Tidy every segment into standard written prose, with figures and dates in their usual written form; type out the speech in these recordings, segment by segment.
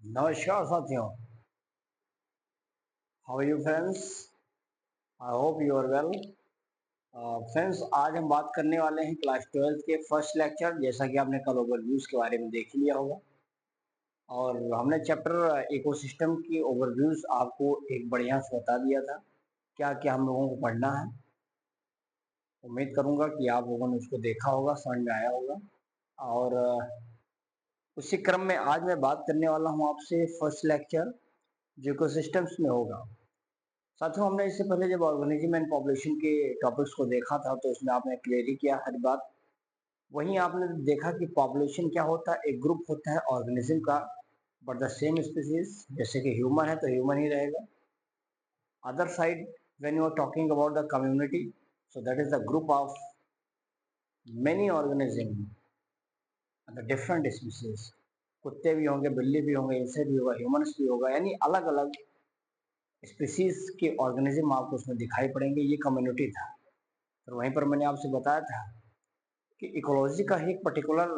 नमस्कार साथियों, how are you friends? I hope you are well. Friends, आज हम बात करने वाले हैं क्लास 12 के फर्स्ट लेक्चर। जैसा कि आपने कल ओवरव्यूज के बारे में देख ही लिया होगा, और हमने चैप्टर इकोसिस्टम की ओवरव्यूज आपको एक बढ़िया से बता दिया था क्या क्या हम लोगों को पढ़ना है। उम्मीद करूंगा कि आप लोगों ने उसको देखा होगा, समझ में आया होगा। और उसी क्रम में आज मैं बात करने वाला हूँ आपसे फर्स्ट लेक्चर जो इकोसिस्टम्स में होगा। साथियों, हमने इससे पहले जब ऑर्गेनिज्म एंड पॉपुलेशन के टॉपिक्स को देखा था तो उसमें आपने क्लियरी किया हर बात। वहीं आपने देखा कि पॉपुलेशन क्या होता है, एक ग्रुप होता है ऑर्गेनिज्म का, बट द सेम स्पीसीज। जैसे कि ह्यूमन है तो ह्यूमन ही रहेगा। Other side, when you are talking about the community, so that is the group of many organism, the different species. कुत्ते भी होंगे, बिल्ली भी होंगे, इंसेक्ट भी होगा, ह्यूमन्स भी होगा, यानी अलग अलग स्पीसीज के ऑर्गेनिज्म आपको उसमें दिखाई पड़ेंगे। ये कम्युनिटी था। तो वहीं पर मैंने आपसे बताया था कि इकोलॉजी का ही एक पर्टिकुलर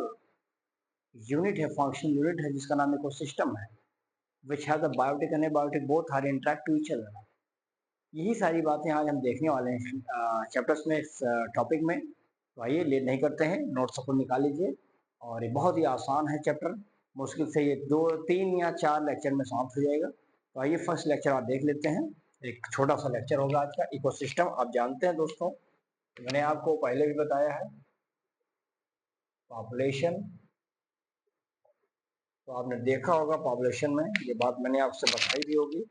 यूनिट है, फंक्शन यूनिट है, जिसका नाम इकोसिस्टम है, which have the biotic and abiotic both are interact to each other. यही सारी बातें आज हम देखने वाले हैं चैप्टर्स में, इस टॉपिक में। तो आइए, लेट नहीं करते हैं, नोट्स को निकाल लीजिए। और ये बहुत ही आसान है चैप्टर, मुश्किल से ये 2 3 या 4 लेक्चर में समाप्त हो जाएगा। तो आइए, फर्स्ट लेक्चर आप देख लेते हैं। एक छोटा सा लेक्चर होगा आज का। इकोसिस्टम आप जानते हैं दोस्तों, मैंने आपको पहले भी बताया है। पॉपुलेशन, तो आपने देखा होगा पॉपुलेशन में, ये बात मैंने आपसे बताई भी होगी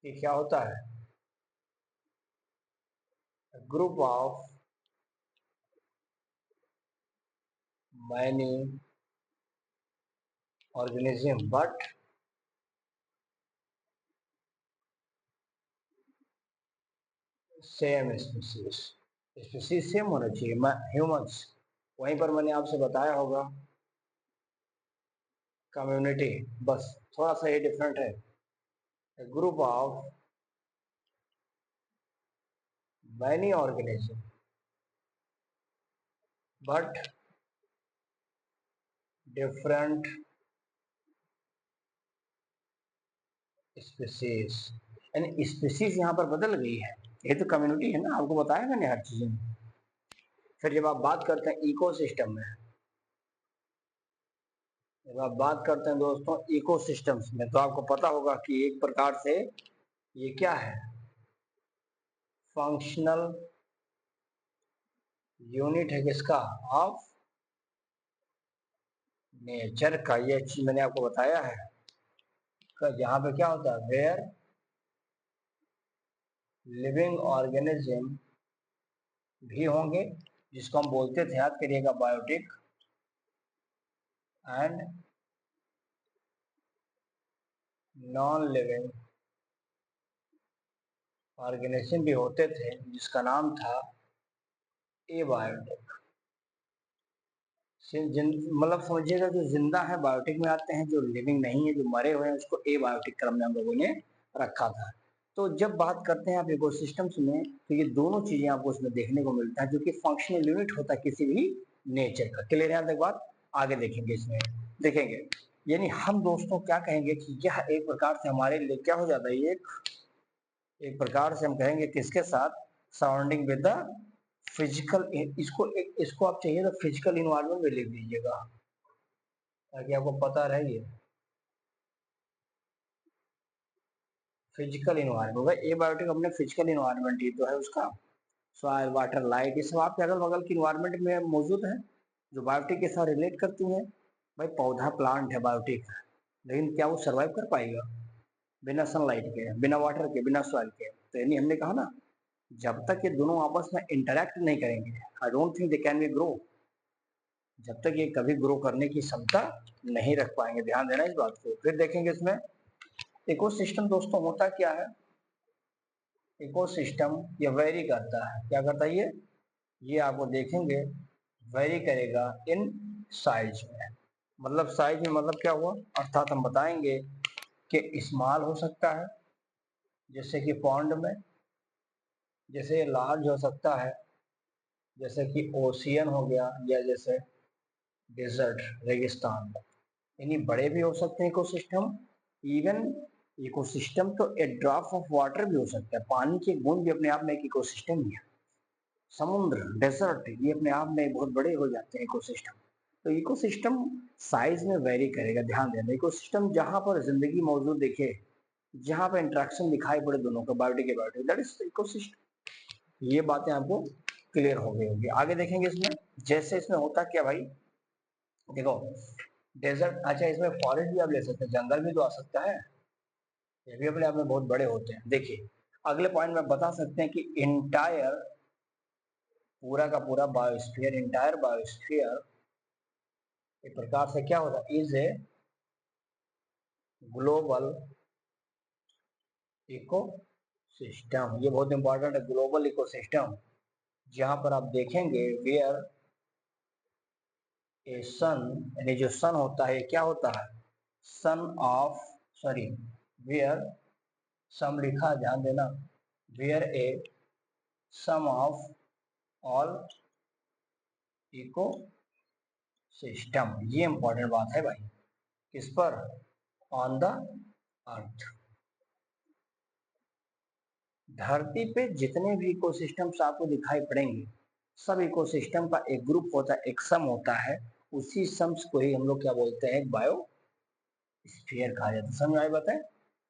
कि क्या होता है। Group of many organism but same species. Species same होना चाहिए, ह्यूमंस। वहीं पर मैंने आपसे बताया होगा कम्युनिटी, बस थोड़ा सा ये डिफरेंट है। Group of many organism but different species. यानी स्पीसीज यहाँ पर बदल गई है। ये तो कम्युनिटी है ना, आपको बताया मैंने हर चीज में। फिर जब आप बात करते हैं इकोसिस्टम में, जब आप बात करते हैं दोस्तों इकोसिस्टम्स में, तो आपको पता होगा कि एक प्रकार से ये क्या है, फंक्शनल यूनिट है किसका, ऑफ नेचर का। ये चीज मैंने आपको बताया है। यहाँ पे क्या होता है, वेयर लिविंग ऑर्गेनिज्म भी होंगे, जिसको हम बोलते थे, याद करिएगा, biotic and non living organism भी होते थे, जिसका नाम था एबायोटिक। मतलब समझिएगा, जो जिंदा है बायोटिक में आते हैं, जो लिविंग नहीं है, जो मरे हुए हैं, उसको एबायोटिक क्रम में हम लोगों ने रखा था। तो जब बात करते हैं आप इकोसिस्टम्स में, तो ये दोनों चीजें आपको उसमें देखने को मिलता है, जो कि फंक्शनल यूनिट होता है किसी भी नेचर का। क्लियर है? यहाँ तक बात आगे देखेंगे, इसमें देखेंगे। यानी हम दोस्तों क्या कहेंगे कि यह एक प्रकार से हमारे लिए क्या हो जाता है, ये एक प्रकार से हम कहेंगे किसके साथ, सराउंडिंग विद द फिजिकल। इसको आप चाहिए तो फिजिकल इन्वायरमेंट में लिख दीजिएगा, ताकि आपको पता रहे। फिजिकल इन्वायरमेंट, भाई एबायोटिक अपने फिजिकल इन्वायरमेंट ही तो है उसका। सॉइल, वाटर, लाइट, ये सब आपके अगल बगल की इन्वायरमेंट में मौजूद है, जो बायोटिक के साथ रिलेट करती हैं। भाई पौधा प्लांट है बायोटिक, लेकिन क्या वो सरवाइव कर पाएगा बिना सनलाइट के, बिना वाटर के, बिना सॉइल के? तो यानी हमने कहा ना, जब तक ये दोनों आपस में इंटरेक्ट नहीं करेंगे, I don't think they can be grow. जब तक ये कभी ग्रो करने की क्षमता नहीं रख पाएंगे। ध्यान देना इस बात को। फिर देखेंगे इसमें इकोसिस्टम दोस्तों होता क्या है। इकोसिस्टम ये वेरी करता है, क्या करता है ये आपको देखेंगे, वेरी करेगा इन साइज में। मतलब साइज में मतलब क्या हुआ, अर्थात हम बताएंगे कि स्मॉल हो सकता है, जैसे कि पॉन्ड में, जैसे लार्ज हो सकता है, जैसे कि ओशियन हो गया, या जैसे डेजर्ट, रेगिस्तान, यानी बड़े भी हो सकते हैं इकोसिस्टम। इवन इकोसिस्टम तो ए ड्रॉप ऑफ वाटर भी हो सकता है, पानी की बूंद भी अपने आप में एक इकोसिस्टम ही है। समुद्र, डेजर्ट, ये अपने आप में बहुत बड़े हो जाते हैं इकोसिस्टम। तो इकोसिस्टम साइज में वेरी करेगा, ध्यान देना। इकोसिस्टम जहां पर जिंदगी मौजूद दिखे, जहां पर इंटरेक्शन दिखाई पड़े दोनों का, बायोटिक के बायोटिक, दैट इज इकोसिस्टम। ये बातें आपको क्लियर हो गई होगी। आगे देखेंगे इसमें, जैसे इसमें होता क्या भाई, देखो डेजर्ट, अच्छा इसमें फॉरेस्ट भी आप ले सकते हैं, जंगल भी तो आ सकता है, ये भी अपने आप में बहुत बड़े होते हैं। देखिए अगले पॉइंट में बता सकते हैं कि इंटायर, पूरा का पूरा बायोस्फीयर, इंटायर बायोस्फीयर एक प्रकार से क्या होता है, is a global eco system. ये बहुत इंपॉर्टेंट है, ग्लोबल इको सिस्टम, जहां पर आप देखेंगे वेयर ए सन, यानी जो सन होता है क्या होता है, sun of, sorry, where sum लिखा, ध्यान देना, where a sum of all eco system. ये इंपॉर्टेंट बात है भाई, किस पर, ऑन द अर्थ। धरती पे जितने भी इकोसिस्टम्स आपको दिखाई पड़ेंगे, सब इकोसिस्टम का एक ग्रुप होता है, एक सम होता है। उसी सम्स को ही हम लोग क्या बोलते हैं, बायो स्फीयर कहा जाता है। समझ आई बताएं।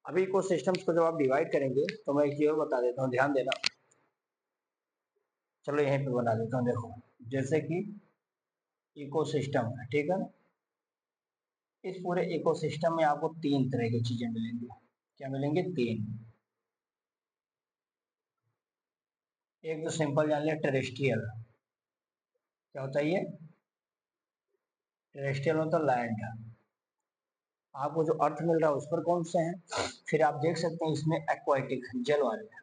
अभी इकोसिस्टम्स को जब आप डिवाइड करेंगे तो मैं एक चीज और बता देता हूँ, ध्यान देना। चलो यहीं पे बना देता हूँ, देखो जैसे कि इकोसिस्टम है, ठीक है ना। इस पूरे इकोसिस्टम में आपको तीन तरह की चीजें मिलेंगी। क्या मिलेंगे, तीन। एक तो सिंपल जान लिया, टेरेस्ट्रियल। क्या होता है ये, टेरेस्ट्रियल मतलब लैंड, आपको जो अर्थ मिल रहा है उस पर कौन से हैं। फिर आप देख सकते हैं इसमें एक्वाटिक, जल वाले,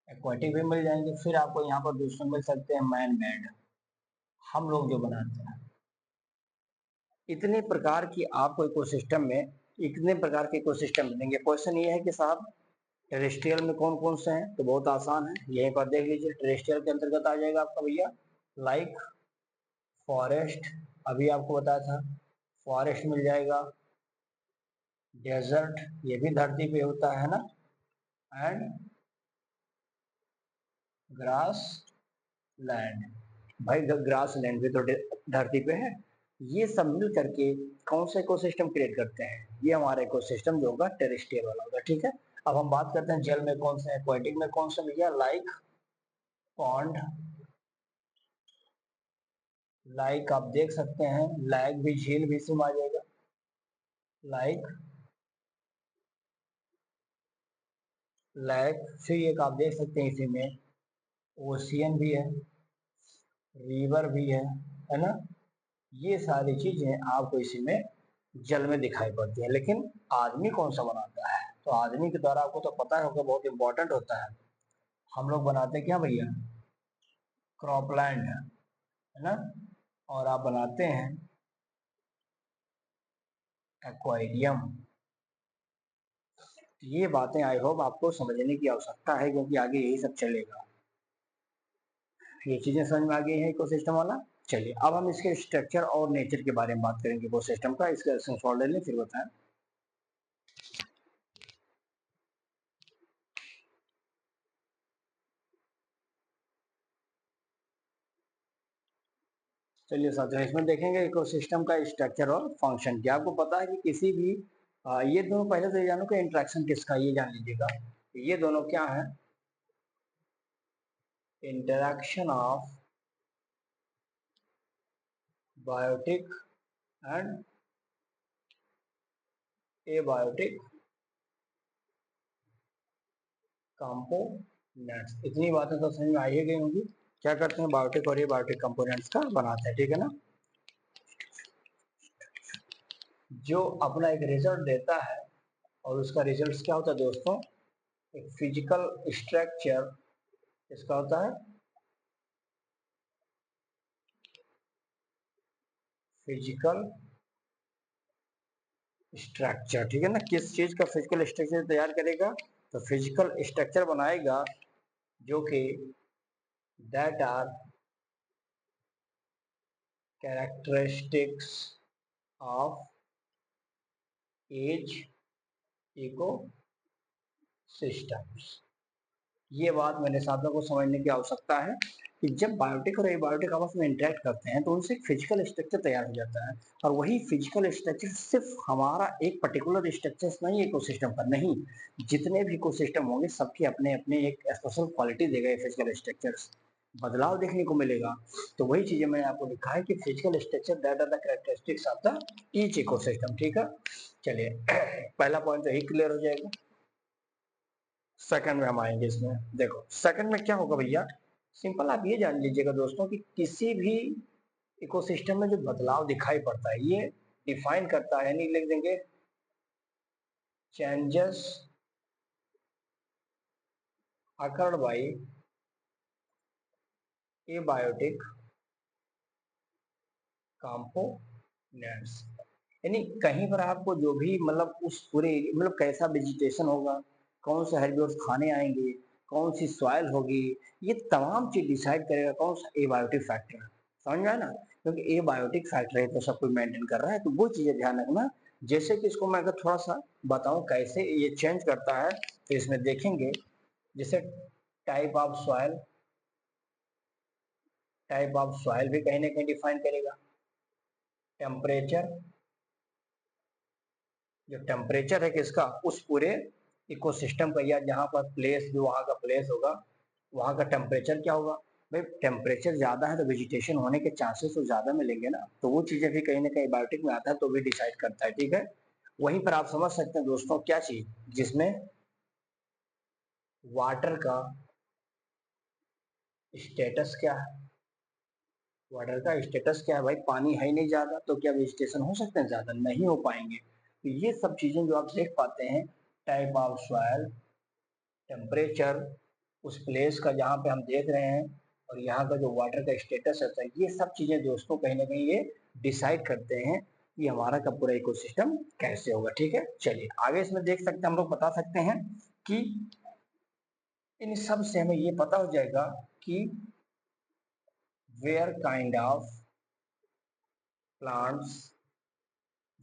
एक्वाटिक भी मिल जाएंगे। फिर आपको यहाँ पर दूसरे मिल सकते हैं मैन मेड, हम लोग जो बनाते हैं। इतने प्रकार की आपको इकोसिस्टम में, इतने प्रकार के इकोसिस्टम मिलेंगे। क्वेश्चन ये है कि साहब टेरेस्ट्रियल में कौन कौन से हैं, तो बहुत आसान है, यहीं पर देख लीजिए। टेरेस्ट्रियल के अंतर्गत आ जाएगा आपका भैया, लाइक फॉरेस्ट, अभी आपको बताया था, फॉरेस्ट मिल जाएगा, डेजर्ट, ये भी धरती पे होता है ना, एंड ग्रास लैंड, भाई ग्रास लैंड भी तो धरती पे है। ये सब मिल करके कौन सा इकोसिस्टम क्रिएट करते हैं, ये हमारा इकोसिस्टम जो होगा टेरेस्ट्रियल वाला होगा, ठीक है। अब हम बात करते हैं जल में कौन सा, एक्वाटिक में कौन सा भैया, लाइक पॉन्ड, लाइक आप देख सकते हैं, लाइक भी, झील भी इसी में आ जाएगा, लाइक लाइक। फिर एक आप देख सकते हैं इसी में ओशियन भी है, रिवर भी है ना। ये सारी चीजें आपको इसी में जल में दिखाई पड़ती है। लेकिन आदमी कौन सा बनाता है, तो आदमी के द्वारा आपको तो पता होगा, बहुत इंपॉर्टेंट होता है। हम लोग बनाते क्या भैया, क्रॉपलैंड, है ना, और आप बनाते हैं एक्वेरियम। ये बातें आई होप आपको समझने की आवश्यकता है, क्योंकि आगे यही सब चलेगा। ये चीजें समझ में आ गई है इकोसिस्टम वाला। चलिए अब हम इसके स्ट्रक्चर और नेचर के बारे में बात करेंगे इकोसिस्टम का। इसका सॉल्व ले लें फिर बताएं। चलिए साथियों, इसमें देखेंगे इकोसिस्टम का स्ट्रक्चर और फंक्शन। क्या आपको पता है कि किसी भी ये दोनों, पहले तो ये जानो कि इंट्रैक्शन किसका, ये जान लीजिएगा। ये दोनों क्या है, interaction of biotic and abiotic components. इतनी बातें तो समझ में आ ही गई होंगी। क्या करते हैं, बायोटिक और एबायोटिक कंपोनेंट्स का बनाते हैं, ठीक है ना। जो अपना एक रिजल्ट देता है, और उसका रिजल्ट क्या होता है दोस्तों, एक फिजिकल स्ट्रक्चर इसका होता है, फिजिकल स्ट्रक्चर, ठीक है ना। किस चीज का फिजिकल स्ट्रक्चर तैयार करेगा, तो फिजिकल स्ट्रक्चर बनाएगा जो कि that are characteristics of as ecosystems. ये बात मेरे साथियों को समझने की आवश्यकता है कि जब बायोटिक और एबायोटिक आपस में इंटरेक्ट करते हैं तो उनसे एक फिजिकल स्ट्रक्चर तैयार हो जाता है, और वही फिजिकल स्ट्रक्चर सिर्फ हमारा एक पर्टिकुलर स्ट्रक्चर नहीं इकोसिस्टम पर नहीं, जितने भी इकोसिस्टम होंगे सबके अपने अपने एक स्पेशल क्वालिटी देगा। फिजिकल स्ट्रक्चर्स बदलाव देखने को मिलेगा। तो वही चीजें मैंने आपको लिखा है कि physical structure that are the characteristics of the each ecosystem. ठीक है, चलिए पहला पॉइंट तो ही क्लियर हो जाएगा। सेकंड में हम आएंगे। इसमें देखो सेकंड में क्या होगा भैया, सिंपल आप ये जान लीजिएगा दोस्तों कि किसी भी इकोसिस्टम में जो बदलाव दिखाई पड़ता है ये डिफाइन करता है, नहीं लिख देंगे changes occurred by abiotic components. यानी कहीं पर आपको जो भी मतलब उस पूरे मतलब कैसा वेजिटेशन होगा, कौन से हर्बिवर्स खाने आएंगे, कौन सी सॉइल होगी, ये तमाम चीज डिसाइड करेगा कौन सा एबायोटिक फैक्टर है। समझ में आया ना, क्योंकि एबायोटिक फैक्टर है तो सब कुछ मेंटेन कर रहा है, तो वो चीजें ध्यान रखना। जैसे कि इसको मैं अगर थोड़ा सा बताऊं कैसे ये चेंज करता है, तो इसमें देखेंगे जैसे टाइप ऑफ सॉइल भी कहीं ना कहीं डिफाइन करेगा। टेम्परेचर, जो टेम्परेचर है किसका, उस पूरे इकोसिस्टम का, या जहाँ पर प्लेस जो वहाँ का प्लेस होगा वहाँ का टेम्परेचर क्या होगा। भाई टेम्परेचर ज्यादा है तो वेजिटेशन होने के चांसेस तो ज्यादा मिलेंगे ना, तो वो चीजें भी कहीं ना कहीं बायोटिक में आता है तो भी डिसाइड करता है। ठीक है, वहीं पर आप समझ सकते हैं दोस्तों क्या चीज, जिसमें वाटर का स्टेटस क्या है। वाटर का स्टेटस क्या है, भाई पानी है ही नहीं ज्यादा तो क्या वेजिटेशन हो सकते हैं, ज्यादा नहीं हो पाएंगे। तो ये सब चीजें जो आप देख पाते हैं, टाइप ऑफ सॉइल, टेम्परेचर, उस प्लेस का जहाँ पे हम देख रहे हैं, और यहाँ का जो वाटर का स्टेटस रहता है, ये सब चीजें दोस्तों कहीं ना कहीं ये डिसाइड करते हैं कि हमारा का पूरा इकोसिस्टम कैसे होगा। ठीक है, चलिए आगे इसमें देख सकते हैं, हम लोग बता सकते हैं कि इन सब से हमें ये पता हो जाएगा कि where kind of plants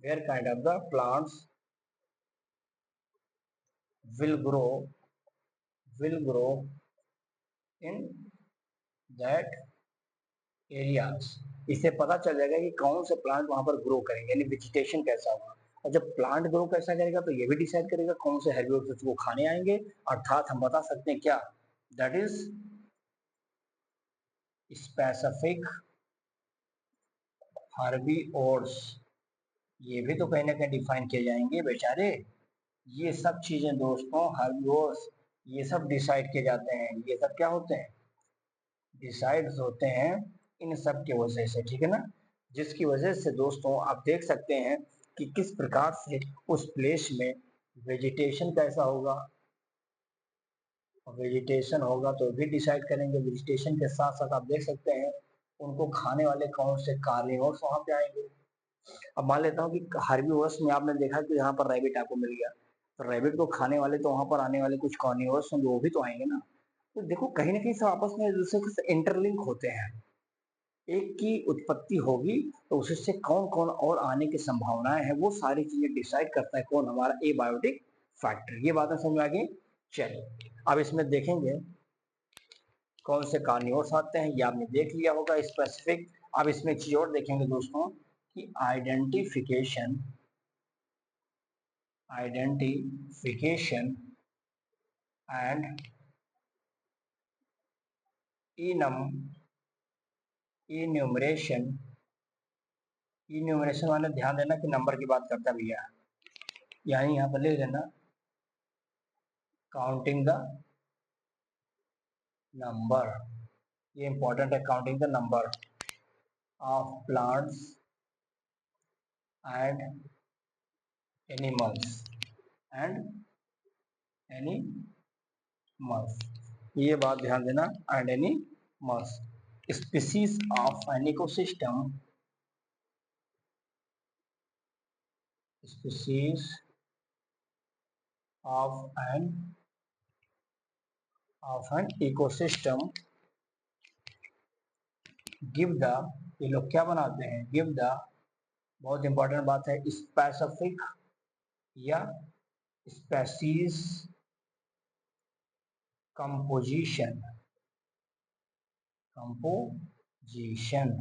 where kind of the plants will grow in that areas। इससे पता चल जाएगा कि कौन से प्लांट वहां पर ग्रो करेंगे, यानी वेजिटेशन कैसा होगा। और जब प्लांट ग्रो कैसा करेगा तो ये भी डिसाइड करेगा कौन से हेर्बिवर्स वो खाने आएंगे। अर्थात हम बता सकते हैं क्या, दैट इज स्पेसिफिक हर्बिवोर्स। ये भी तो कहीं ना कहीं डिफाइन किए जाएंगे बेचारे। ये सब चीजें दोस्तों हर्बिवोर्स ये सब डिसाइड किए जाते हैं, ये सब क्या होते हैं, डिसाइड्स होते हैं इन सब की वजह से। ठीक है ना, जिसकी वजह से दोस्तों आप देख सकते हैं कि किस प्रकार से उस प्लेस में वेजिटेशन कैसा होगा। वेजिटेशन होगा तो भी डिसाइड करेंगे, वेजिटेशन के साथ साथ आप देख सकते हैं उनको खाने वाले कौन से कार्निवोर्स वहां पे आएंगे। अब मान लेता हूँ कि हार्बिवोर्स में आपने देखा कि यहाँ पर रैबिट आपको मिल गया, तो रैबिट को खाने वाले तो वहां पर आने वाले कुछ कार्निवोर्स होंगे, वो भी तो आएंगे ना। तो देखो कहीं ना कहीं सब आपस में एक दूसरे से इंटरलिंक होते हैं। एक की उत्पत्ति होगी तो उससे कौन कौन और आने की संभावनाएं हैं, वो सारी चीजें डिसाइड करता है कौन, हमारा एबायोटिक फैक्टर। ये बातें समझ में आ गई। चलिए अब इसमें देखेंगे कौन से कार्निवोर्स आते हैं, ये आपने देख लिया होगा स्पेसिफिक। अब इसमें एक चीज और देखेंगे दोस्तों कि identification and enum enumeration. Enumeration वाले ध्यान देना कि नंबर की बात करता है भैया, यानी यहाँ पर लिख देना काउंटिंग द नंबर। ये इंपॉर्टेंट है, counting the number of plants and animals animals. ये बात ध्यान देना, and animals. Species of an ecosystem, species of an ecosystem give the ये लोग क्या बनाते हैं, गिव द, बहुत इंपॉर्टेंट बात है, स्पेसिफिक या स्पेसीज कंपोजिशन, कंपोजिशन,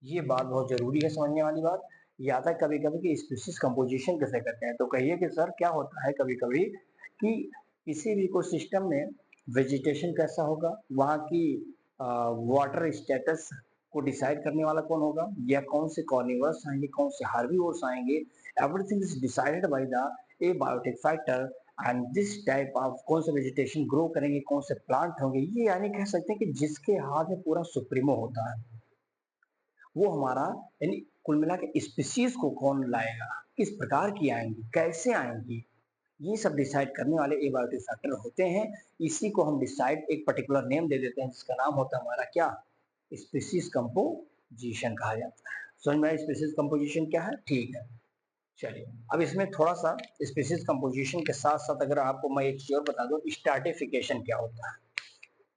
ये बात बहुत जरूरी है समझने वाली बात। ये आता है कभी कभी कि स्पीशीज कंपोजिशन कैसे करते हैं, तो कहिए कि सर क्या होता है कभी कभी कि किसी भी इकोसिस्टम में वेजिटेशन कैसा होगा, वहाँ की वाटर स्टेटस को डिसाइड करने वाला कौन होगा, या कौन से कॉर्निवर्स आएंगे, कौन से हार्बिवोर्स आएंगे, everything is decided by the abiotic factor and this type of कौन से वेजिटेशन ग्रो करेंगे, कौन से प्लांट होंगे, ये यानी कह सकते हैं कि जिसके हाथ में पूरा सुप्रीमो होता है वो हमारा, यानी कुल मिला के स्पीसीज को कौन लाएगा, किस प्रकार की आएंगी, कैसे आएंगी, ये सब डिसाइड करने वाले एबायोटिक फैक्टर होते हैं। इसी को हम डिसाइड एक पर्टिकुलर नेम दे देते हैं जिसका नाम होता है हमारा क्या, स्पीसीज कंपोजिशन कहा जाता है। समझ में स्पीसीज कंपोजिशन क्या है, ठीक है। चलिए अब इसमें थोड़ा सा स्पीसीज कंपोजिशन के साथ साथ अगर आपको मैं एक चीज और बता दूं, स्ट्रैटिफिकेशन क्या होता है।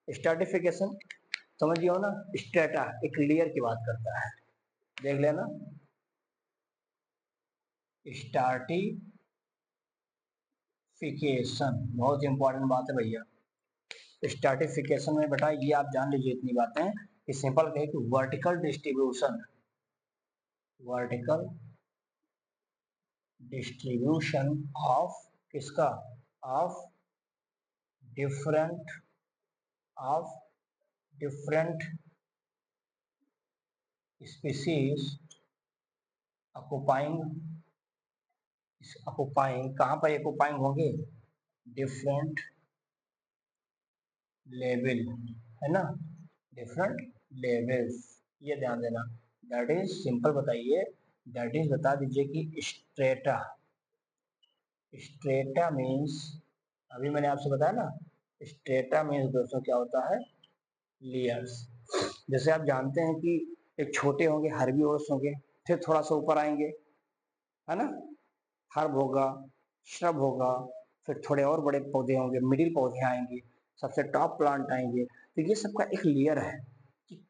स्ट्रैटिफिकेशन समझिए हो ना, स्ट्रेटा एक लेयर की बात करता है, देख लेना, स्ट्रैटिफिकेशन बहुत इंपॉर्टेंट बात है भैया। स्ट्रैटिफिकेशन में बेटा ये आप जान लीजिए इतनी बातें कि सिंपल कहे कि vertical distribution, vertical distribution of किसका, of different, of different species occupying, occupying कहाँ पर ऑक्युपाइंग होंगे, डिफरेंट लेवल, है ना, डिफरेंट लेवल्स, ये ध्यान देना। दैट इज सिंपल बताइए, दैट इज बता दीजिए कि स्ट्रेटा, स्ट्रेटा मीन्स, अभी मैंने आपसे बताया ना, स्ट्रेटा मीन्स दोस्तों क्या होता है, लेयर्स। जैसे आप जानते हैं कि एक छोटे होंगे हर्बिवोर्स होंगे, फिर थोड़ा सा ऊपर आएंगे, है ना, हर्ब होगा, श्रब होगा, फिर थोड़े और बड़े पौधे होंगे, मिडिल पौधे आएंगे, सबसे टॉप प्लांट आएंगे। तो ये सबका एक लेयर है कि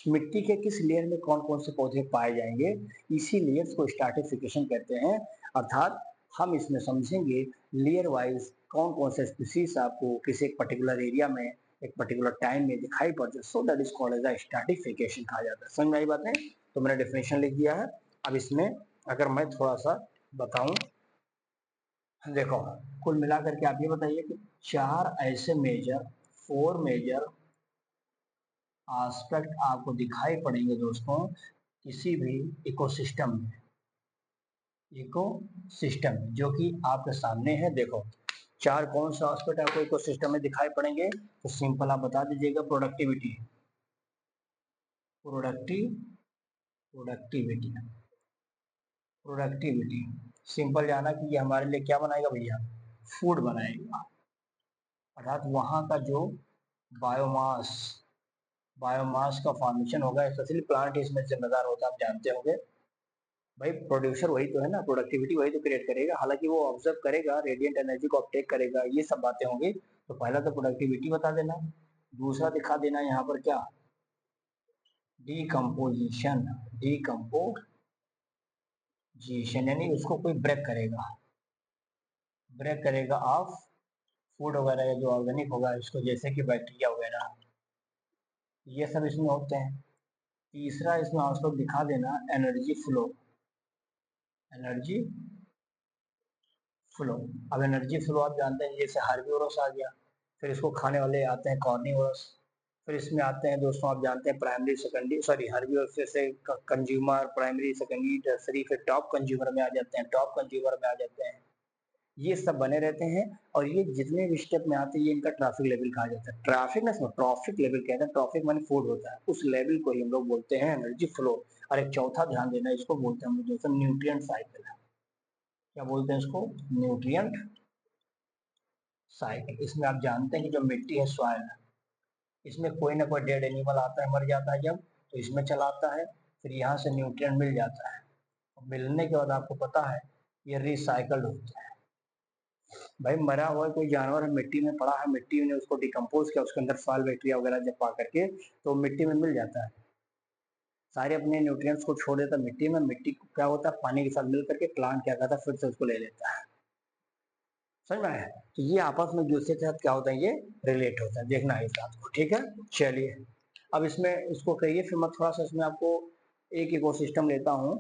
मिट्टी के किस लेयर में कौन कौन से पौधे पाए जाएंगे, इसी लेयर्स को स्ट्रैटिफिकेशन कहते हैं। अर्थात हम इसमें समझेंगे लेयर वाइज कौन कौन से स्पीसीज आपको किसी एक पर्टिकुलर एरिया में एक पर्टिकुलर टाइम में दिखाई पड़ते, so that is called as stratification कहा जाता है। समझ में आई बातें, तो मैंने डेफिनेशन लिख दिया है। अब इसमें अगर मैं थोड़ा सा बताऊं, देखो कुल मिलाकर के आप ये बताइए कि चार ऐसे मेजर, फोर मेजर एस्पेक्ट आपको दिखाई पड़ेंगे दोस्तों किसी भी इकोसिस्टम में, इकोसिस्टम जो कि आपके सामने है। देखो चार कौन सा एस्पेक्ट आपको इकोसिस्टम में दिखाई पड़ेंगे, तो सिंपल आप बता दीजिएगा, productivity, productive productivity, productivity, simple जाना कि ये हमारे लिए क्या बनाएगा भैया, फूड बनाएगा। अर्थात वहाँ का जो बायोमास, बायोमास का फॉर्मेशन होगा, स्पेशली प्लांट इसमें जिम्मेदार होता है, आप जानते होंगे भाई, प्रोड्यूसर वही तो है ना, प्रोडक्टिविटी वही तो क्रिएट करेगा, हालांकि वो ऑब्जर्व करेगा, रेडिएंट एनर्जी को अपटेक करेगा, ये सब बातें होंगी। तो पहला तो प्रोडक्टिविटी बता देना, दूसरा दिखा देना यहाँ पर क्या, डीकम्पोजिशन, डीकम्पोजिशन यानी उसको कोई ब्रेक करेगा, ब्रेक करेगा ऑफ फूड वगैरह जो ऑर्गेनिक होगा इसको, जैसे कि बैक्टीरिया वगैरह, ये सब इसमें होते हैं। तीसरा इसमें आपको दिखा देना एनर्जी फ्लो, एनर्जी फ्लो। अब एनर्जी फ्लो आप जानते हैं, जैसे हार्बिवोरस आ गया, फिर इसको खाने वाले आते हैं कॉर्निवोरस, फिर इसमें आते हैं दोस्तों आप जानते हैं प्राइमरी सेकेंडरी, सॉरी हार्बिवोरस से कंज्यूमर, प्राइमरी सेकेंडरी टर्सरी, फिर टॉप कंज्यूमर में आ जाते हैं, टॉप कंज्यूमर में आ जाते हैं, ये सब बने रहते हैं। और ये जितने भी स्टेप में आते हैं ये इनका ट्रैफिक लेवल कहा जाता है, ट्रैफिक ना, ट्रॉफिक लेवल कहते हैं, ट्रॉफिक माने फूड होता है, उस लेवल को ही हम लोग बोलते हैं एनर्जी फ्लो। और एक चौथा ध्यान देना, इसको बोलते हैं हम लोग दोस्तों न्यूट्रिएंट साइकिल, क्या बोलते हैं इसको, न्यूट्रिएंट साइकिल। इसमें आप जानते हैं कि जो मिट्टी है सॉइल, इसमें कोई ना कोई डेड एनिमल आता है, मर जाता है जब, तो इसमें चला आता है, फिर यहाँ से न्यूट्रिएंट मिल जाता है, मिलने के बाद आपको पता है ये रिसाइकल्ड होता है। भाई मरा हुआ कोई जानवर है, मिट्टी में पड़ा है, मिट्टी ने उसको डिकम्पोज किया, उसके अंदर सॉइल बैक्टीरिया वगैरह जब पा करके तो मिट्टी में मिल जाता है, सारे अपने न्यूट्रिएंट्स को छोड़ देता है मिट्टी में, मिट्टी को क्या होता है पानी के साथ मिल करके प्लांट क्या करता है फिर से उसको ले लेता है। समझ में आया? तो ये आपस में दूसरे के साथ क्या होता है, ये रिलेट होता है, देखना है इस बात को, ठीक है। चलिए अब इसमें इसको कहिए, फिर मैं थोड़ा सा इसमें आपको एक इकोसिस्टम लेता हूँ,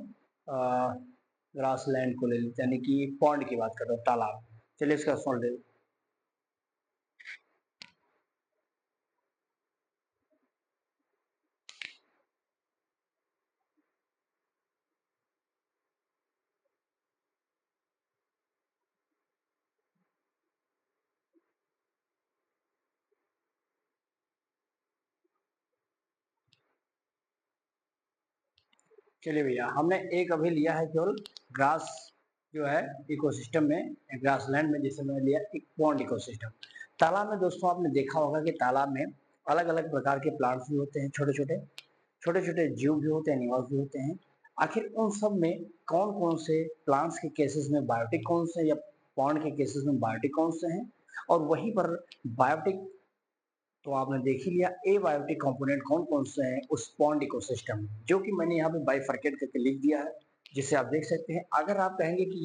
ग्रास लैंड को ले लेते हैं, यानी कि पॉन्ड की बात कर रहा हूँ, तालाब। चलिए इसका सॉल्व ले। चलिए भैया, हमने एक अभी लिया है केवल ग्रास जो है इकोसिस्टम में, ग्रासलैंड में, जिसे मैंने लिया एक पॉन्ड इकोसिस्टम। तालाब में दोस्तों आपने देखा होगा कि तालाब में अलग अलग प्रकार के प्लांट्स भी होते हैं, छोटे छोटे छोटे छोटे जीव भी होते हैं, एनिमल्स भी होते हैं। आखिर उन सब में कौन कौन से प्लांट्स के केसेस में बायोटिक कौन से, या पॉन्ड के केसेस में बायोटिक कौन से हैं, और वहीं पर बायोटिक तो आपने देख ही लिया एबायोटिक कंपोनेंट कौन कौन से हैं उस पॉन्ड इकोसिस्टम में, जो कि मैंने यहाँ पे बाइफरकेट करके लिख दिया है, जिसे आप देख सकते हैं। अगर आप कहेंगे कि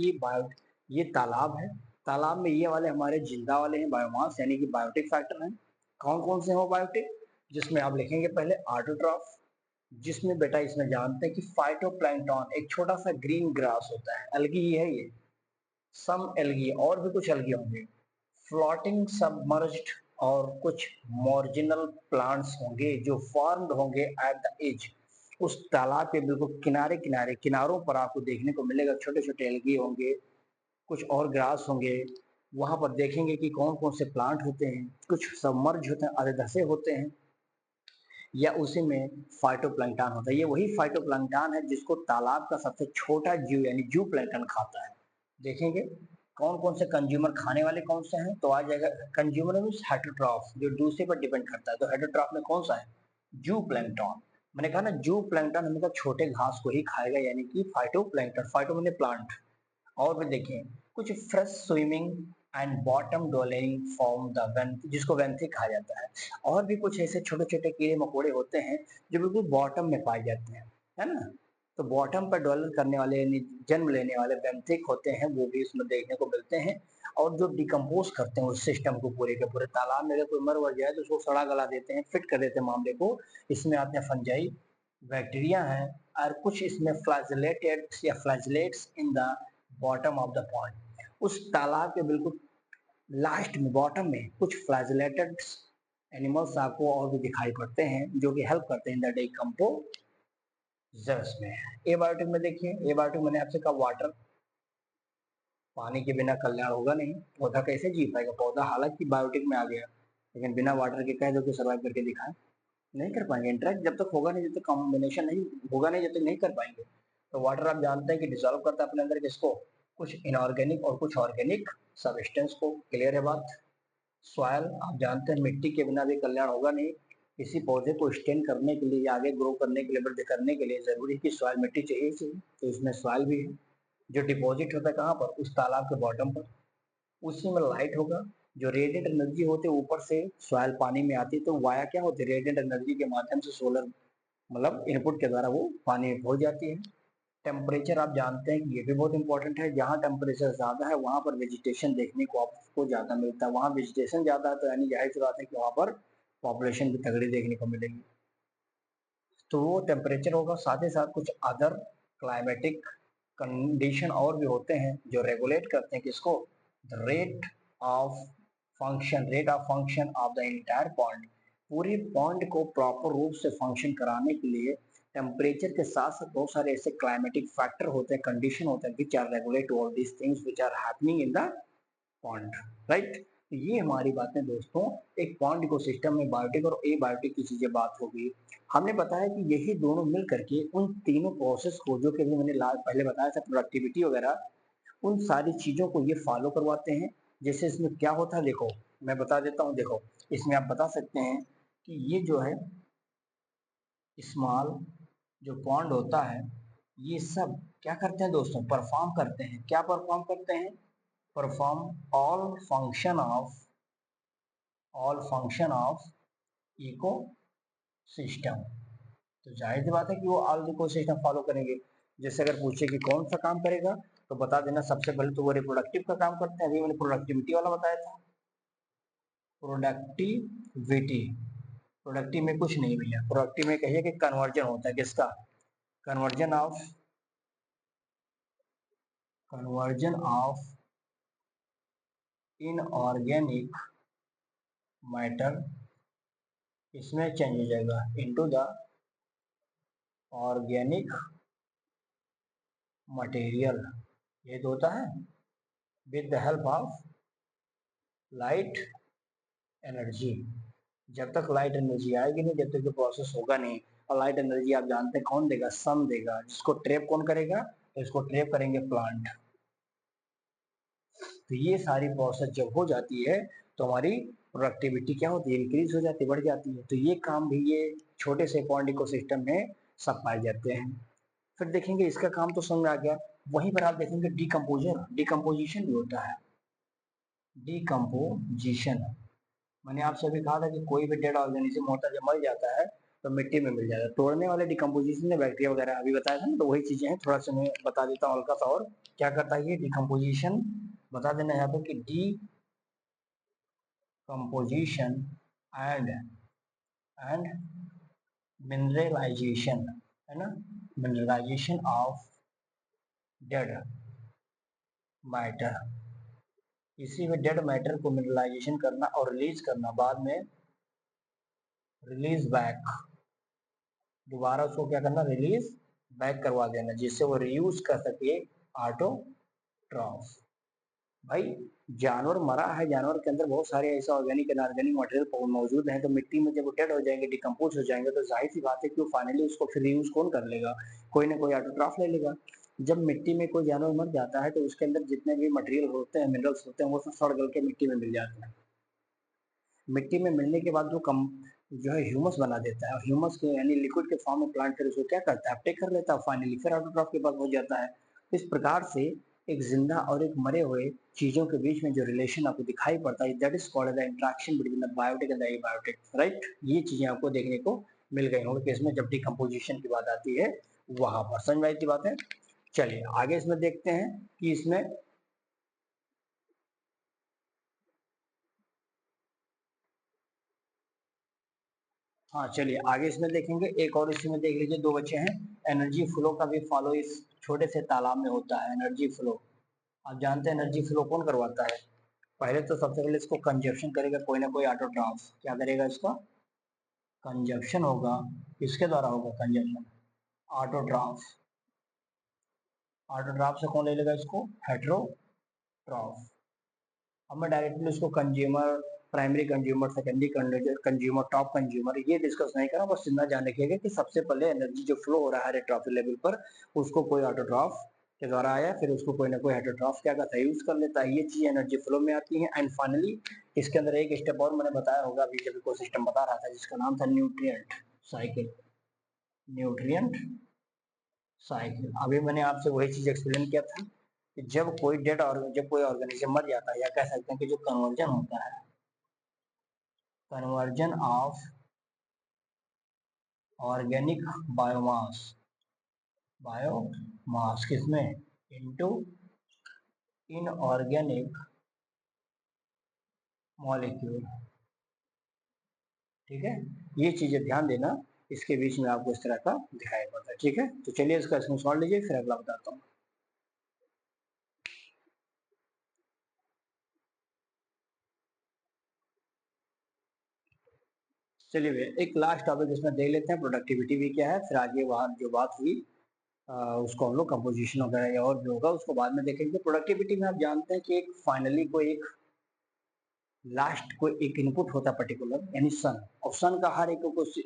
ये तालाब है, तालाब में ये वाले हमारे जिंदा वाले हैं बायोमास, यानी कि बायोटिक फैक्टर हैं। कौन कौन से हैं वो बायोटिक, जिसमें आप लिखेंगे पहले ऑटोट्रॉफ, जिसमें बेटा इसमें जानते हैं कि फाइटोप्लैंक्टन एक छोटा सा ग्रीन ग्रास होता है, एल्गी ही है ये, सम एल्गी और भी कुछ एल्गी होंगे, फ्लोटिंग सबमर्ज्ड, और कुछ मार्जिनल प्लांट्स होंगे जो फॉर्म्ड होंगे एट द एज, उस तालाब के बिल्कुल किनारे किनारे किनारों पर आपको देखने को मिलेगा, छोटे छोटे एल्गी होंगे, कुछ और ग्रास होंगे। वहां पर देखेंगे कि कौन कौन से प्लांट होते हैं, कुछ सबमर्ज होते हैं, आधे धसे होते हैं, या उसी में फाइटोप्लैंक्टन होता है। ये वही फाइटोप्लैंक्टन है जिसको तालाब का सबसे छोटा जीव यानी जू प्लैंक्टन खाता है। देखेंगे कौन कौन से कंज्यूमर खाने वाले कौन से हैं, तो आ जाएगा कंज्यूमर मीन्स हेटरोट्रॉफ, जो दूसरे पर डिपेंड करता है। तो हेटरोट्रॉफ में कौन सा है, जू प्लैंक्टन। मैंने कहा ना जू प्लैंक्टन हमेशा छोटे घास को ही खाएगा, यानी कि फाइटोप्लैंक्टन, फाइटो मैंने प्लांट। और भी देखिए कुछ fresh swimming and bottom dwelling form the benth, जिसको वेंथी कहा जाता है। और भी कुछ ऐसे छोटे छोटे कीड़े मकोड़े होते हैं जो बिल्कुल बॉटम में पाए जाते हैं, है ना। तो बॉटम पर डॉलर करने वाले यानी जन्म लेने वाले बेंथिक होते हैं, वो भी इसमें देखने को मिलते हैं। और जो डिकम्पोज करते हैं उस सिस्टम को पूरे के पूरे, तालाब में अगर कोई मर वर जाए तो उसको सड़ा गला देते हैं, फिट कर देते हैं मामले को। इसमें आते हैं फंजाई, बैक्टीरिया हैं, और कुछ इसमें फ्लैजेलेटेड या flagellates in the bottom of the pond. उस तालाब के बिल्कुल लास्ट में बॉटम में कुछ फ्लैजलेटेड एनिमल्स आपको और भी दिखाई पड़ते हैं, जो कि हेल्प करते हैं इन द डिकम्पोजर्स में। एबायोटिक में देखिए, एबायोटिक मैंने आपसे कहा वाटर, पानी के बिना कल्याण होगा नहीं, पौधा कैसे जी पाएगा, पौधा हालांकि बायोटिक में आ गया, लेकिन बिना वाटर के कह दो कि सर्वाइव करके दिखाए, नहीं कर पाएंगे। इंटरेक्ट जब तक होगा नहीं, जब तक कॉम्बिनेशन नहीं होगा नहीं, जब तक नहीं कर पाएंगे। तो वाटर आप जानते हैं कि डिजोल्व करता है अपने अंदर किसको, कुछ इनऑर्गेनिक और कुछ ऑर्गेनिक सब्सटेंस को, क्लियर है बात। सॉयल आप जानते हैं मिट्टी के बिना भी कल्याण होगा नहीं, किसी पौधे को स्टेन करने के लिए या आगे ग्रो करने के लिए, वृद्धि करने के लिए जरूरी है कि सॉयल मिट्टी चाहिए ही चाहिए। तो इसमें सॉयल भी है, जो डिपॉजिट होता है कहाँ पर, उस तालाब के बॉटम पर। उसी में लाइट होगा, जो रेडिएंट एनर्जी होती है ऊपर से सॉयल पानी में आती है, तो वाया क्या होती है, रेडिएंट एनर्जी के माध्यम से सोलर मतलब इनपुट के द्वारा वो पानी में पहुंच जाती है। टेम्परेचर आप जानते हैं कि ये भी बहुत इंपॉर्टेंट है, जहाँ टेम्परेचर ज्यादा है वहां पर वेजिटेशन देखने को आपको ज्यादा मिलता है, वहाँ वेजिटेशन ज्यादा है तो यानी जाहिर सी बात है कि वहां पर पॉपुलेशन भी तगड़ी देखने को मिलेगी। तो वो टेम्परेचर होगा, साथ ही साथ कुछ अदर क्लाइमेटिक कंडीशन और भी होते हैं जो रेगुलेट करते हैं किसको, rate of rate of function of the entire pond. पूरे पॉन्ड को प्रॉपर रूप से फंक्शन कराने के लिए टेम्परेचर के साथ साथ बहुत सारे ऐसे क्लाइमेटिक फैक्टर होते हैं, कंडीशन होते हैं, which are regulate all these things which are happening in the pond, right. ये हमारी बातें दोस्तों एक पॉन्ड इकोसिस्टम में बायोटिक और एबायोटिक की चीजें बात होगी। हमने बताया कि यही दोनों मिल करके उन तीनों प्रोसेस को, जो कि मैंने पहले बताया था प्रोडक्टिविटी वगैरह, उन सारी चीजों को ये फॉलो करवाते हैं। जैसे इसमें क्या होता है देखो, मैं बता देता हूँ, देखो इसमें आप बता सकते हैं कि ये जो है स्मॉल जो पॉन्ड होता है, ये सब क्या करते हैं दोस्तों, परफॉर्म करते हैं। क्या परफॉर्म करते हैं, perform all function of eco system. तो जाहिर सी बात है कि वो ऑल इकोसिस्टम फॉलो करेंगे। जैसे अगर पूछे कि कौन सा काम करेगा तो बता देना सबसे पहले तो वो रिप्रोडक्टिव का काम करते हैं। अभी मैंने प्रोडक्टिविटी वाला बताया था। प्रोडक्टिविटी, प्रोडक्टिव में कुछ नहीं भैया, प्रोडक्टिव में कहिए कि कन्वर्जन होता है किसका, कन्वर्जन ऑफ इनऑर्गेनिक मैटर, इसमें चेंज हो जाएगा इनटू द ऑर्गेनिक मटेरियल। ये तो होता है with the help of light energy. जब तक लाइट एनर्जी आएगी नहीं, जब तक ये प्रोसेस होगा नहीं। और लाइट एनर्जी आप जानते हैं कौन देगा, सन देगा। जिसको ट्रैप कौन करेगा, तो इसको ट्रैप करेंगे प्लांट। तो ये सारी प्रोसेस जब हो जाती है तो हमारी प्रोडक्टिविटी क्या होती है, इंक्रीज हो जाती है, बढ़ जाती है। तो ये काम भी ये छोटे से पॉइंट इकोसिस्टम में सब पाए जाते हैं। फिर देखेंगे इसका काम तो समझ में आ गया। वहीं पर आप देखेंगे डिकम्पोजिशन भी होता है। डिकम्पोजिशन मैंने आपसे अभी कहा था कि कोई भी डेड ऑर्गेनिज्म होता है जब मर जाता है तो मिट्टी में मिल जाता है। तोड़ने वाले डिकम्पोजिशन में बैक्टीरिया वगैरह अभी बताया था ना, तो वही चीजें हैं। थोड़ा सा मैं बता देता हूँ हल्का सा। और क्या करता है ये डिकम्पोजिशन, बता देना यहाँ पे कि डिकम्पोजिशन एंड मिनरलाइजेशन, है ना, मिनरलाइजेशन ऑफ डेड मैटर। किसी भी डेड मैटर को मिनरलाइजेशन करना और रिलीज करना, बाद में रिलीज बैक, दोबारा उसको क्या करना, रिलीज बैक करवा देना, जिससे वो रीयूज कर सके ऑटोट्रॉफ। भाई जानवर मरा है, जानवर के अंदर बहुत सारे ऐसा ऑर्गेनिक इनऑर्गेनिक मटेरियल मौजूद हैं, तो मिट्टी में जब वो डेड हो जाएंगे, डिकम्पोज हो जाएंगे, तो जाहिर सी बात है कि फाइनली उसको फिर रीयूज कौन कर लेगा, कोई ना कोई ऑटोट्रॉफ ले लेगा। जब मिट्टी में कोई जानवर मर जाता है तो उसके अंदर जितने भी मटेरियल होते हैं, मिनरल्स होते हैं, वो सब सड़ गल के मिट्टी में मिल जाते हैं। मिट्टी में मिलने के बाद जो है ह्यूमस बना देता है। ह्यूमस के यानी लिक्विड के फॉर्म में प्लांट फिर उसको क्या करता है, अपटेक कर लेता है, फाइनली फिर ऑटोट्रॉफ के पास पहुंच जाता है। इस प्रकार से एक जिंदा और एक मरे हुए चीजों के बीच में जो रिलेशन आपको दिखाई पड़ता है, that is called the interaction between the biotic and the abiotic, right. ये चीजें आपको देखने को मिल गई होंगी कि इसमें जब डिकम्पोजिशन की बात आती है वहां पर। समझ में आई थी बातें। चलिए आगे इसमें देखते हैं कि इसमें, हाँ चलिए आगे इसमें देखेंगे। एक और इसमें देख लीजिए, दो बच्चे हैं। एनर्जी फ्लो का भी फॉलो इस छोटे से तालाब में होता है। एनर्जी फ्लो, आप जानते हैं एनर्जी फ्लो कौन करवाता है। पहले तो सबसे पहले इसको कंजप्शन करेगा कोई ना कोई ऑटोट्रॉफ। क्या करेगा, इसका कंजप्शन होगा। किसके द्वारा होगा कंजप्शन, ऑटोट्रॉफ। ऑटोट्रॉफ से कौन ले लेगा इसको, हेटेरोट्रॉफ। अब मैं डायरेक्टली उसको consumer, primary consumer, secondary consumer, top consumer ये डिस्कस नहीं करा। बस इतना जान रखिएगा कि सबसे पहले एनर्जी जो फ्लो हो रहा है ट्रॉफी लेवल पर, उसको कोई ऑटोट्रॉफ के द्वारा आया, फिर उसको कोई ना कोई हेटेरोट्रॉफ क्या करता है, यूज कर लेता है। ये चीज एनर्जी फ्लो में आती है। एंड फाइनली इसके अंदर एक स्टेप और मैंने बताया होगा अभी जब इकोसिस्टम बता रहा था, जिसका नाम था न्यूट्रिएंट साइकिल। न्यूट्रिएंट साइकिल, अभी मैंने आपसे वही चीज एक्सप्लेन किया था कि जब कोई ऑर्गेनिज्म मर जाता है, या कह सकते हैं कि जो कन्वर्जन होता है, conversion of organic biomass, biomass किसमें, इनटू इनऑर्गेनिक मॉलिक्यूल। ठीक है, ये चीजें ध्यान देना। इसके बीच में आपको इस तरह का दिखाई पड़ता है। ठीक है, तो चलिए इसका स्क्रीनशॉट लीजिए, फिर अगला बताता हूँ। चलिए भैया एक लास्ट टॉपिक इसमें देख लेते हैं, प्रोडक्टिविटी भी क्या है, फिर आगे वहाँ जो बात हुई उसको हम लोग कंपोजिशन वगैरह या और जो होगा उसको बाद में देखेंगे। प्रोडक्टिविटी में आप जानते हैं कि एक फाइनली कोई एक लास्ट कोई एक इनपुट होता है पर्टिकुलर, यानी सन। और सन का हर एक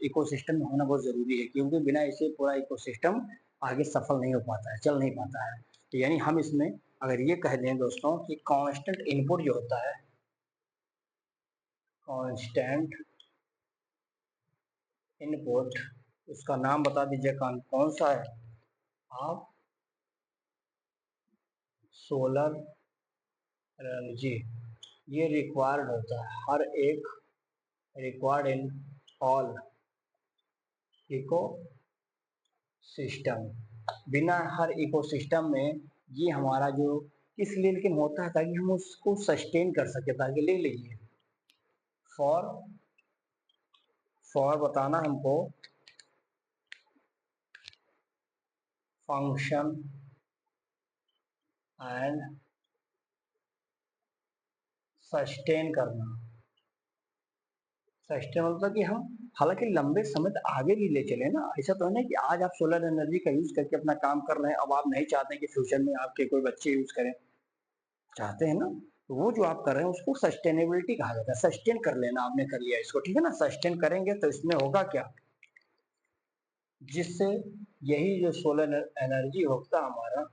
इकोसिस्टम में होना बहुत जरूरी है, क्योंकि बिना इसे पूरा इकोसिस्टम आगे सफल नहीं हो पाता है, चल नहीं पाता है। तो यानी हम इसमें अगर ये कह दें दोस्तों कि कांस्टेंट इनपुट जो होता है, कांस्टेंट इनपुट, उसका नाम बता दीजिए कौन कौन सा है आप, सोलर एनर्जी। ये रिक्वायर्ड होता है हर एक, required in all eco system, बिना हर इकोसिस्टम में ये हमारा जो किस लिए लेकिन होता है ताकि हम उसको सस्टेन कर सके, ताकि लिख लीजिए फॉर बताना हमको फंक्शन एंड सस्टेन करना। सस्टेन मतलब कि हम हालांकि लंबे समय तक आगे भी ले चले ना, ऐसा तो है ना कि आज आप सोलर एनर्जी का यूज करके अपना काम कर रहे हैं, अब आप नहीं चाहते कि फ्यूचर में आपके कोई बच्चे यूज करें, चाहते हैं ना, तो वो जो आप कर रहे हैं उसको सस्टेनेबिलिटी कहा जाता है। सस्टेन कर लेना, आपने कर लिया इसको, ठीक है ना। सस्टेन करेंगे तो इसमें होगा क्या, जिससे यही जो सोलर एनर्जी होता हमारा,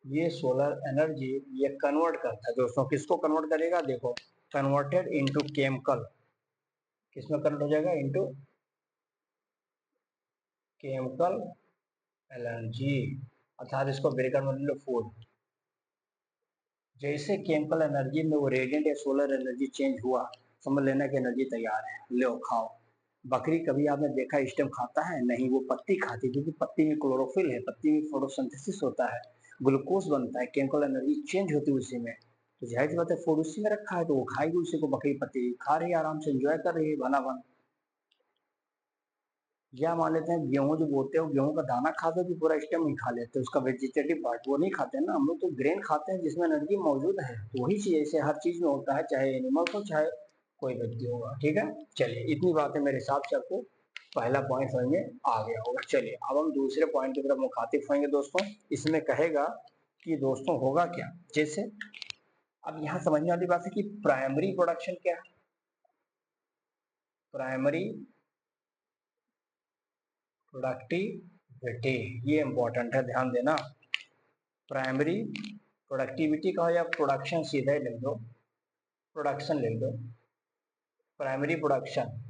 ये सोलर एनर्जी ये कन्वर्ट करता है दोस्तों, किसको कन्वर्ट करेगा, देखो कन्वर्टेड इनटू केमिकल, किसमें कन्वर्ट हो जाएगा, इनटू केमिकल एनर्जी, अर्थात इसको ब्रेकर में लो फूड। जैसे केमिकल एनर्जी में वो रेडिएंट या सोलर एनर्जी चेंज हुआ, समझ लेना कि एनर्जी तैयार है, लो खाओ। बकरी कभी आपने देखा इस टाइम खाता है, नहीं, वो पत्ती खाती है, क्योंकि पत्ती में क्लोरोफिल है, पत्ती में फोटोसिंथेसिस होता है, ग्लूकोज बनता है, केमिकल एनर्जी चेंज होती है उसी में, तो जाहिर सी बात है फूड उसी में रखा है तो वो खाएगी उसी को, बकरी पत्ती खा रही है, आराम से एंजॉय कर रही है बना बन। या मान लेते हैं गेहूं जो बोते हैं, गेहूं का दाना खाते हैं, तो पूरा स्टेम ही खा लेते हैं, उसका वेजिटेटिव पार्ट वो नहीं खाते ना, हम लोग तो ग्रेन खाते हैं जिसमें एनर्जी मौजूद है, तो वही चीज ऐसे हर चीज में होता है, चाहे एनिमल हो चाहे कोई व्यक्ति होगा, ठीक है। चलिए इतनी बातें मेरे हिसाब से आपको पहला पॉइंट समझ में आ गया होगा। चलिए अब हम दूसरे पॉइंट की तरफ मुखातिब होंगे दोस्तों। इसमें कहेगा कि दोस्तों होगा क्या, जैसे अब यहाँ समझने वाली बात है कि प्राइमरी प्रोडक्शन क्या है, प्राइमरी प्रोडक्टिविटी, ये इंपॉर्टेंट है, ध्यान देना। प्राइमरी प्रोडक्टिविटी का या प्रोडक्शन सीधा ही लिख दो, प्रोडक्शन लिख दो, प्राइमरी प्रोडक्शन।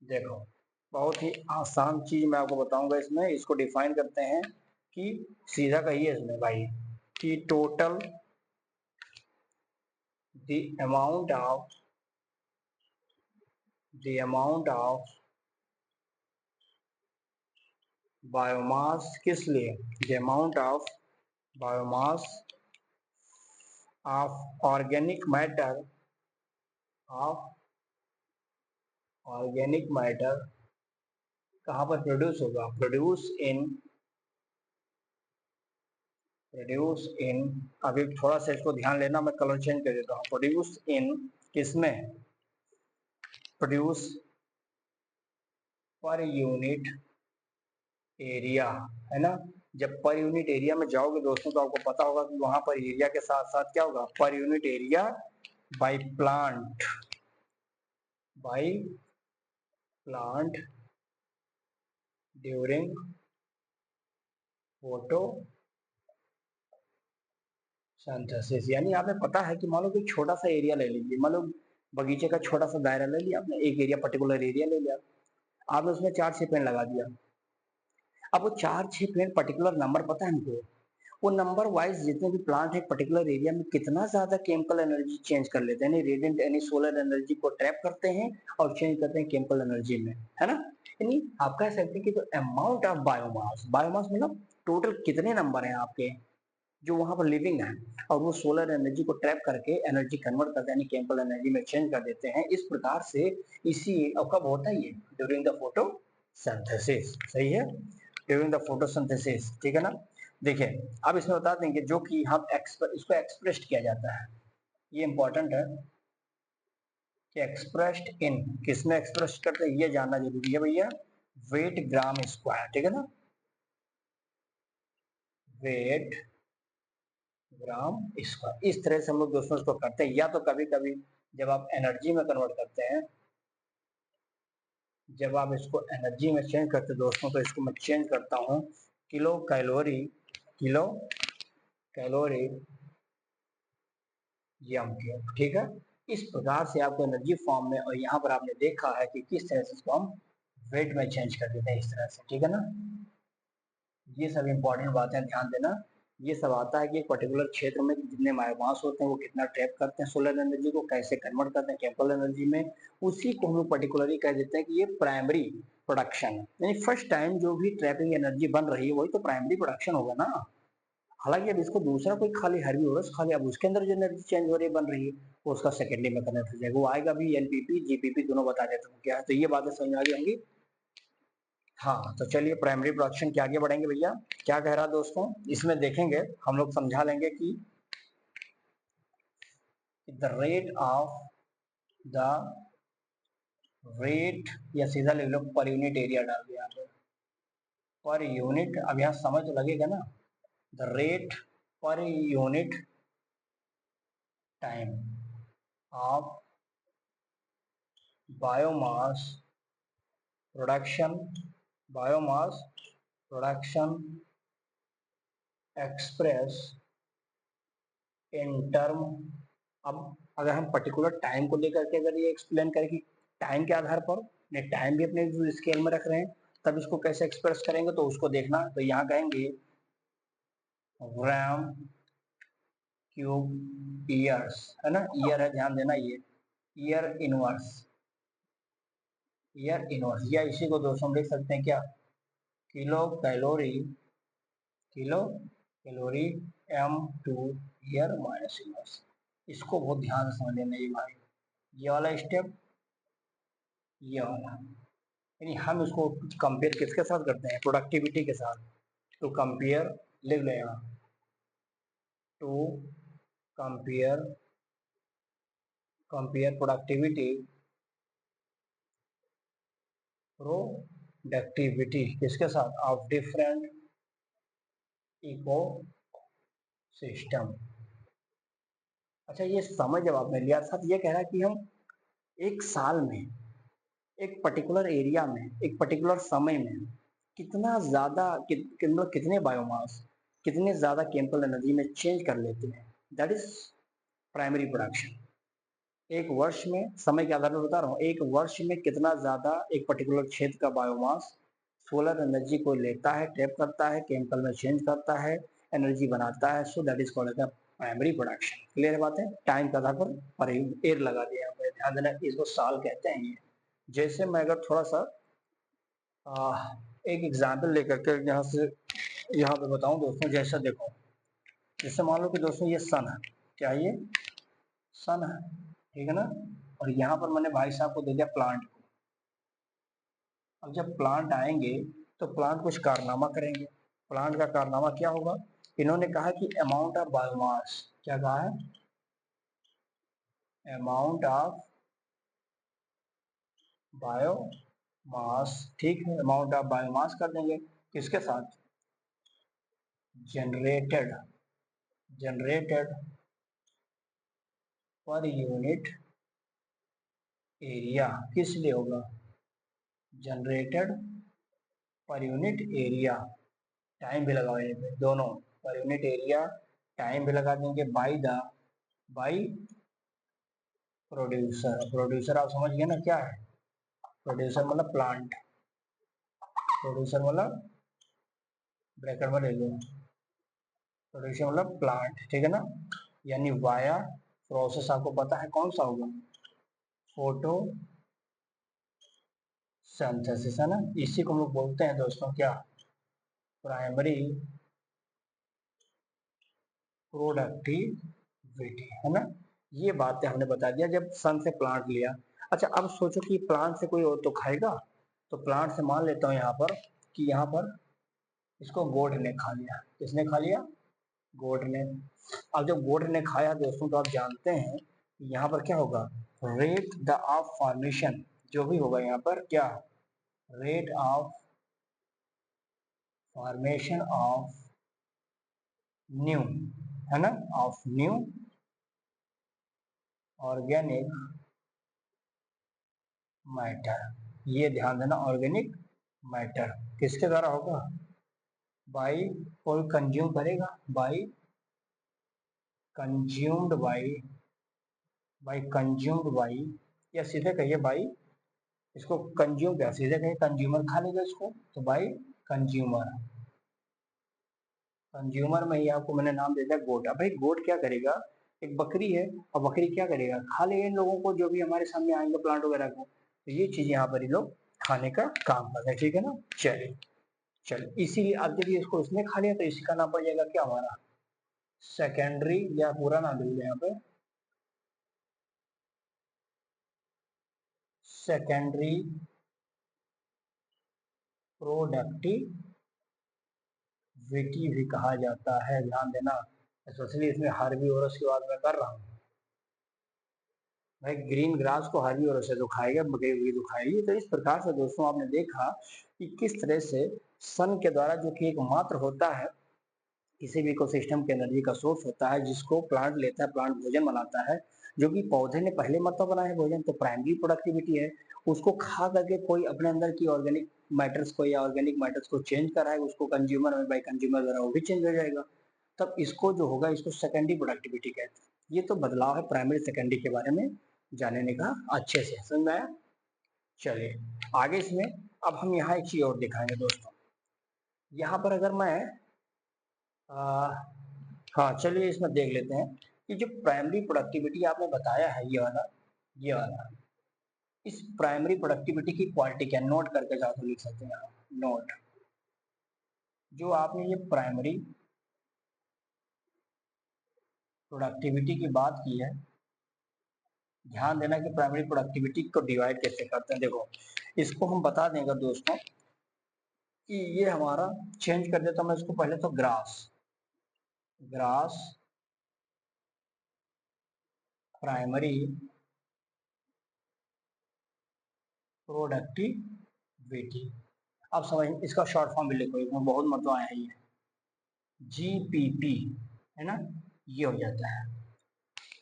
देखो बहुत ही आसान चीज मैं आपको बताऊंगा, इसमें इसको डिफाइन करते हैं कि सीधा कहिए इसमें भाई कि total the amount of biomass, किस लिए, the amount of biomass of organic matter, of organic matter कहाँ पर प्रोड्यूस होगा, प्रोड्यूस इन, अभी थोड़ा सा इसको ध्यान लेना, मैं कलर चेंज कर देता हूँ, प्रोड्यूस इन किसमें, प्रोड्यूस पर यूनिट एरिया, है ना। जब पर यूनिट एरिया में जाओगे दोस्तों तो आपको पता होगा कि वहां पर एरिया के साथ साथ क्या होगा, per unit area by plant, by plant during photo synthesis. यानी आपने पता है कि मान लो कोई छोटा सा एरिया ले लीजिए, मान लो बगीचे का छोटा सा दायरा ले लिया आपने, एक एरिया पर्टिकुलर एरिया ले लिया, आपने उसमें 4-6 पेड़ लगा दिया। अब वो 4-6 पेड़ पर्टिकुलर नंबर पता है हमको, वो नंबर वाइज जितने भी प्लांट है पर्टिकुलर एरिया में कितना ज्यादा केमिकल एनर्जी चेंज कर लेते हैं, रेडिएंट यानी सोलर एनर्जी को ट्रैप करते हैं और चेंज करते हैं केमिकल एनर्जी में, है ना। यानी आप कह सकते हैं कि जो अमाउंट ऑफ बायोमास, बायोमास मतलब टोटल कितने नंबर हैं आपके जो वहां पर लिविंग है, और वो सोलर एनर्जी को ट्रैप करके एनर्जी कन्वर्ट करते हैं यानी केमिकल एनर्जी में चेंज कर देते हैं, इस प्रकार से इसी और कब होता है ये, ड्यूरिंग द फोटो सिंथेसिस, सही है, ड्यूरिंग द फोटोसिंथेसिस, ठीक है ना। देखिए अब इसमें बता देंगे जो कि हम इसको एक्सप्रेस किया जाता है, ये इंपॉर्टेंट है कि एक्सप्रेस्ड इन, किसमें एक्सप्रेस करते हैं ये जानना जरूरी है भैया, वेट ग्राम स्क्वायर, ठीक है ना, वेट ग्राम स्क्वायर, इस तरह से हम लोग दोस्तों इसको करते हैं। या तो कभी कभी जब आप एनर्जी में कन्वर्ट करते हैं, जब आप इसको एनर्जी में चेंज करते हैं दोस्तों, तो इसको मैं चेंज करता हूँ किलो कैलोरी, किलो कैलोरी यम क्यूब, ठीक है। इस प्रकार से आपको एनर्जी फॉर्म में, और यहाँ पर आपने देखा है कि किस तरह से इसको हम वेट में चेंज कर देते हैं इस तरह से, ठीक है ना। ये सब इंपॉर्टेंट बातें ध्यान देना, ये सब आता है कि एक पर्टिकुलर क्षेत्र में जितने बायोमास होते हैं वो कितना ट्रैप करते हैं सोलर एनर्जी को, कैसे कन्वर्ट करते हैं केमिकल एनर्जी में, उसी को हम लोग पर्टिकुलरली कह देते हैं कि ये प्राइमरी प्रोडक्शन है। यानी फर्स्ट टाइम जो भी ट्रैपिंग एनर्जी बन रही है वही तो प्राइमरी प्रोडक्शन होगा ना। हालांकि अब इसको दूसरा कोई खाली हर्बीवोरस खा लिया, अब उसके अंदर जो एनर्जी चेंज हो रही है बन रही है वो उसका सेकेंडरी में कन्वर्ट हो जाएगा, वो आएगा भी एनपीपी जीपीपी दोनों बता देता हूँ क्या है। तो ये बातें समझ में आ गई होंगी। हाँ तो चलिए प्राइमरी प्रोडक्शन के आगे बढ़ेंगे भैया। क्या कह रहा है दोस्तों, इसमें देखेंगे हम लोग समझा लेंगे कि द रेट या सीधा ले लो पर यूनिट एरिया डाल दिया पर यूनिट, अब यहाँ समझ तो लगेगा ना। The rate per unit time of biomass production, biomass production express in term. अब अगर हम पर्टिकुलर टाइम को लेकर के अगर ये एक्सप्लेन करें कि टाइम के आधार पर ने टाइम भी अपने स्केल में रख रहे हैं, तब इसको कैसे एक्सप्रेस करेंगे तो उसको देखना। तो यहाँ कहेंगे ग्राम क्यूब ईयर्स, है ना, ईयर है ध्यान देना, ये ईयर इनवर्स, ईयर इनवर्स, या इसी को दोस्तों हम लिख सकते हैं क्या, kilo calorie, kilo calorie M two year minus inverse. इसको बहुत ध्यान से समझ लेना ये भाई, ये वाला स्टेप, ये वाला, यानी हम इसको कंपेयर किसके साथ करते हैं, प्रोडक्टिविटी के साथ। टू कंपेयर, लिख लेगा, to compare, compare productivity, productivity किसके साथ, ऑफ डिफरेंट इको सिस्टम। अच्छा ये समझ जब आपने लिया, साथ ये कह रहा है कि हम एक साल में एक पर्टिकुलर एरिया में एक पर्टिकुलर समय में कितना ज्यादा कितने बायोमास, कितने ज्यादा केमिकल एनर्जी में चेंज कर लेते हैं, दैट इज प्राइमरी प्रोडक्शन। एक वर्ष में, समय के आधार पर बता रहा हूँ, एक वर्ष में कितना ज्यादा एक पर्टिकुलर क्षेत्र का बायोमास सोलर एनर्जी को लेता है, ट्रैप करता है, केमिकल में चेंज करता है, एनर्जी बनाता है, सो that is called primary production. Clear बात है, टाइम के आधार पर एर लगा दिया, ध्यान देना, इसको साल कहते हैं ये। जैसे मैं अगर थोड़ा सा एक एग्जाम्पल लेकर के यहाँ से यहाँ पे बताऊं दोस्तों, जैसा देखो, जैसे मान लो कि दोस्तों ये सन है, क्या ये सन है, ठीक है ना, और यहाँ पर मैंने भाई साहब को दे दिया प्लांट को। अब जब प्लांट आएंगे तो प्लांट कुछ कारनामा करेंगे, प्लांट का कारनामा क्या होगा, इन्होंने कहा कि अमाउंट ऑफ बायोमास, क्या कहा है, अमाउंट ऑफ बायोमास, ठीक है, अमाउंट ऑफ बायोमास कर देंगे किसके साथ, generated, generated per unit area, किस लिए होगा, generated per unit area, time भी लगाएंगे दोनों, पर यूनिट एरिया टाइम भी लगा देंगे, बाई प्रोड्यूसर, प्रोड्यूसर आप समझ गए ना क्या है, प्रोड्यूसर मतलब प्लांट, प्रोड्यूसर मतलब ब्रैकेट में ले लो, प्रोड्यूसर मतलब प्लांट, ठीक है ना, यानी वाया प्रोसेस आपको पता है कौन सा होगा, फोटो सिंथेसिस, है ना, इसी को हम लोग बोलते हैं दोस्तों क्या, प्राइमरी प्रोडक्टिविटी, है ना। ये बातें हमने बता दिया जब सन से प्लांट लिया। अच्छा अब सोचो कि प्लांट से कोई और तो खाएगा, तो प्लांट से मान लेता हूँ यहाँ पर कि यहाँ पर इसको गोड ने खा लिया, किसने खा लिया, गोड ने। अब जब गोड ने खाया दोस्तों तो आप जानते हैं यहाँ पर क्या होगा, रेट द ऑफ फॉर्मेशन, जो भी होगा यहाँ पर क्या, rate of formation of new, है ना, ऑफ न्यू ऑर्गेनिक मैटर, ये ध्यान देना, ऑर्गेनिक मैटर किसके द्वारा होगा, बाई, कोई कंज्यूम करेगा, by consumed, by consumed by, या सीधे कहिए बाई, इसको कंज्यूम क्या, सीधे कहिए कंज्यूमर खा लेगा इसको, तो बाई कंज्यूमर, कंज्यूमर में ही आपको मैंने नाम दे दिया गोट। अब भाई गोट क्या करेगा, एक बकरी है और बकरी क्या करेगा, खा लेगा इन लोगों को जो भी हमारे सामने आएंगे प्लांट वगैरह को, तो ये चीज यहाँ पर ये लोग खाने का काम करते हैं, ठीक है ना। चलिए चलिए, इसीलिए अब जब इसको इसने खा लिया तो इसका नाम पड़ जाएगा क्या हमारा, सेकेंडरी, या पूरा नाम लिख दे यहाँ पे, सेकेंडरी प्रोडक्टिविटी भी कहा जाता है, ध्यान देना। स्पेशली इसमें हर्बीवोरस की बात मैं कर रहा हूँ। भाई ग्रीन ग्रास को हर्बीवोरस है तो खाएगा, बकरी हुई तो खाएगी। तो इस प्रकार से दोस्तों आपने देखा कि किस तरह से सन के द्वारा, जो कि एक मात्र होता है किसी भी इकोसिस्टम के एनर्जी का सोर्स होता है, जिसको प्लांट लेता है, प्लांट भोजन बनाता है, जो कि पौधे ने पहले मतलब बनाया है भोजन, तो प्राइमरी प्रोडक्टिविटी है। उसको खा करके कोई अपने अंदर की ऑर्गेनिक मैटर्स को या ऑर्गेनिक मैटर्स को चेंज कराए, उसको कंज्यूमर में बाई कंज्यूमर द्वारा वो भी चेंज हो जाएगा, तब इसको जो होगा इसको सेकेंडरी प्रोडक्टिविटी कहते हैं। ये तो बदलाव है प्राइमरी सेकेंडरी के बारे में जानने का, अच्छे से समझ में आया। चलिए आगे इसमें अब हम यहाँ एक चीज और दिखाएंगे दोस्तों। यहाँ पर अगर मैं हाँ चलिए इसमें देख लेते हैं कि जो प्राइमरी प्रोडक्टिविटी आपने बताया है, ये वाला इस प्राइमरी प्रोडक्टिविटी की क्वालिटी क्या, नोट करके जाओ तो लिख सकते हैं आप, नोट। जो आपने ये प्राइमरी प्रोडक्टिविटी की बात की है, ध्यान देना कि प्राइमरी प्रोडक्टिविटी को डिवाइड कैसे करते हैं। देखो इसको हम बता देंगे दोस्तों कि ये हमारा चेंज कर देता हूं मैं इसको, पहले तो ग्रास, ग्रास प्राइमरी प्रोडक्टिविटी। अब समझ, इसका शॉर्ट फॉर्म भी लिखो, इसमें बहुत मतलब आया है ये, जीपीपी, है ना, ये हो जाता है।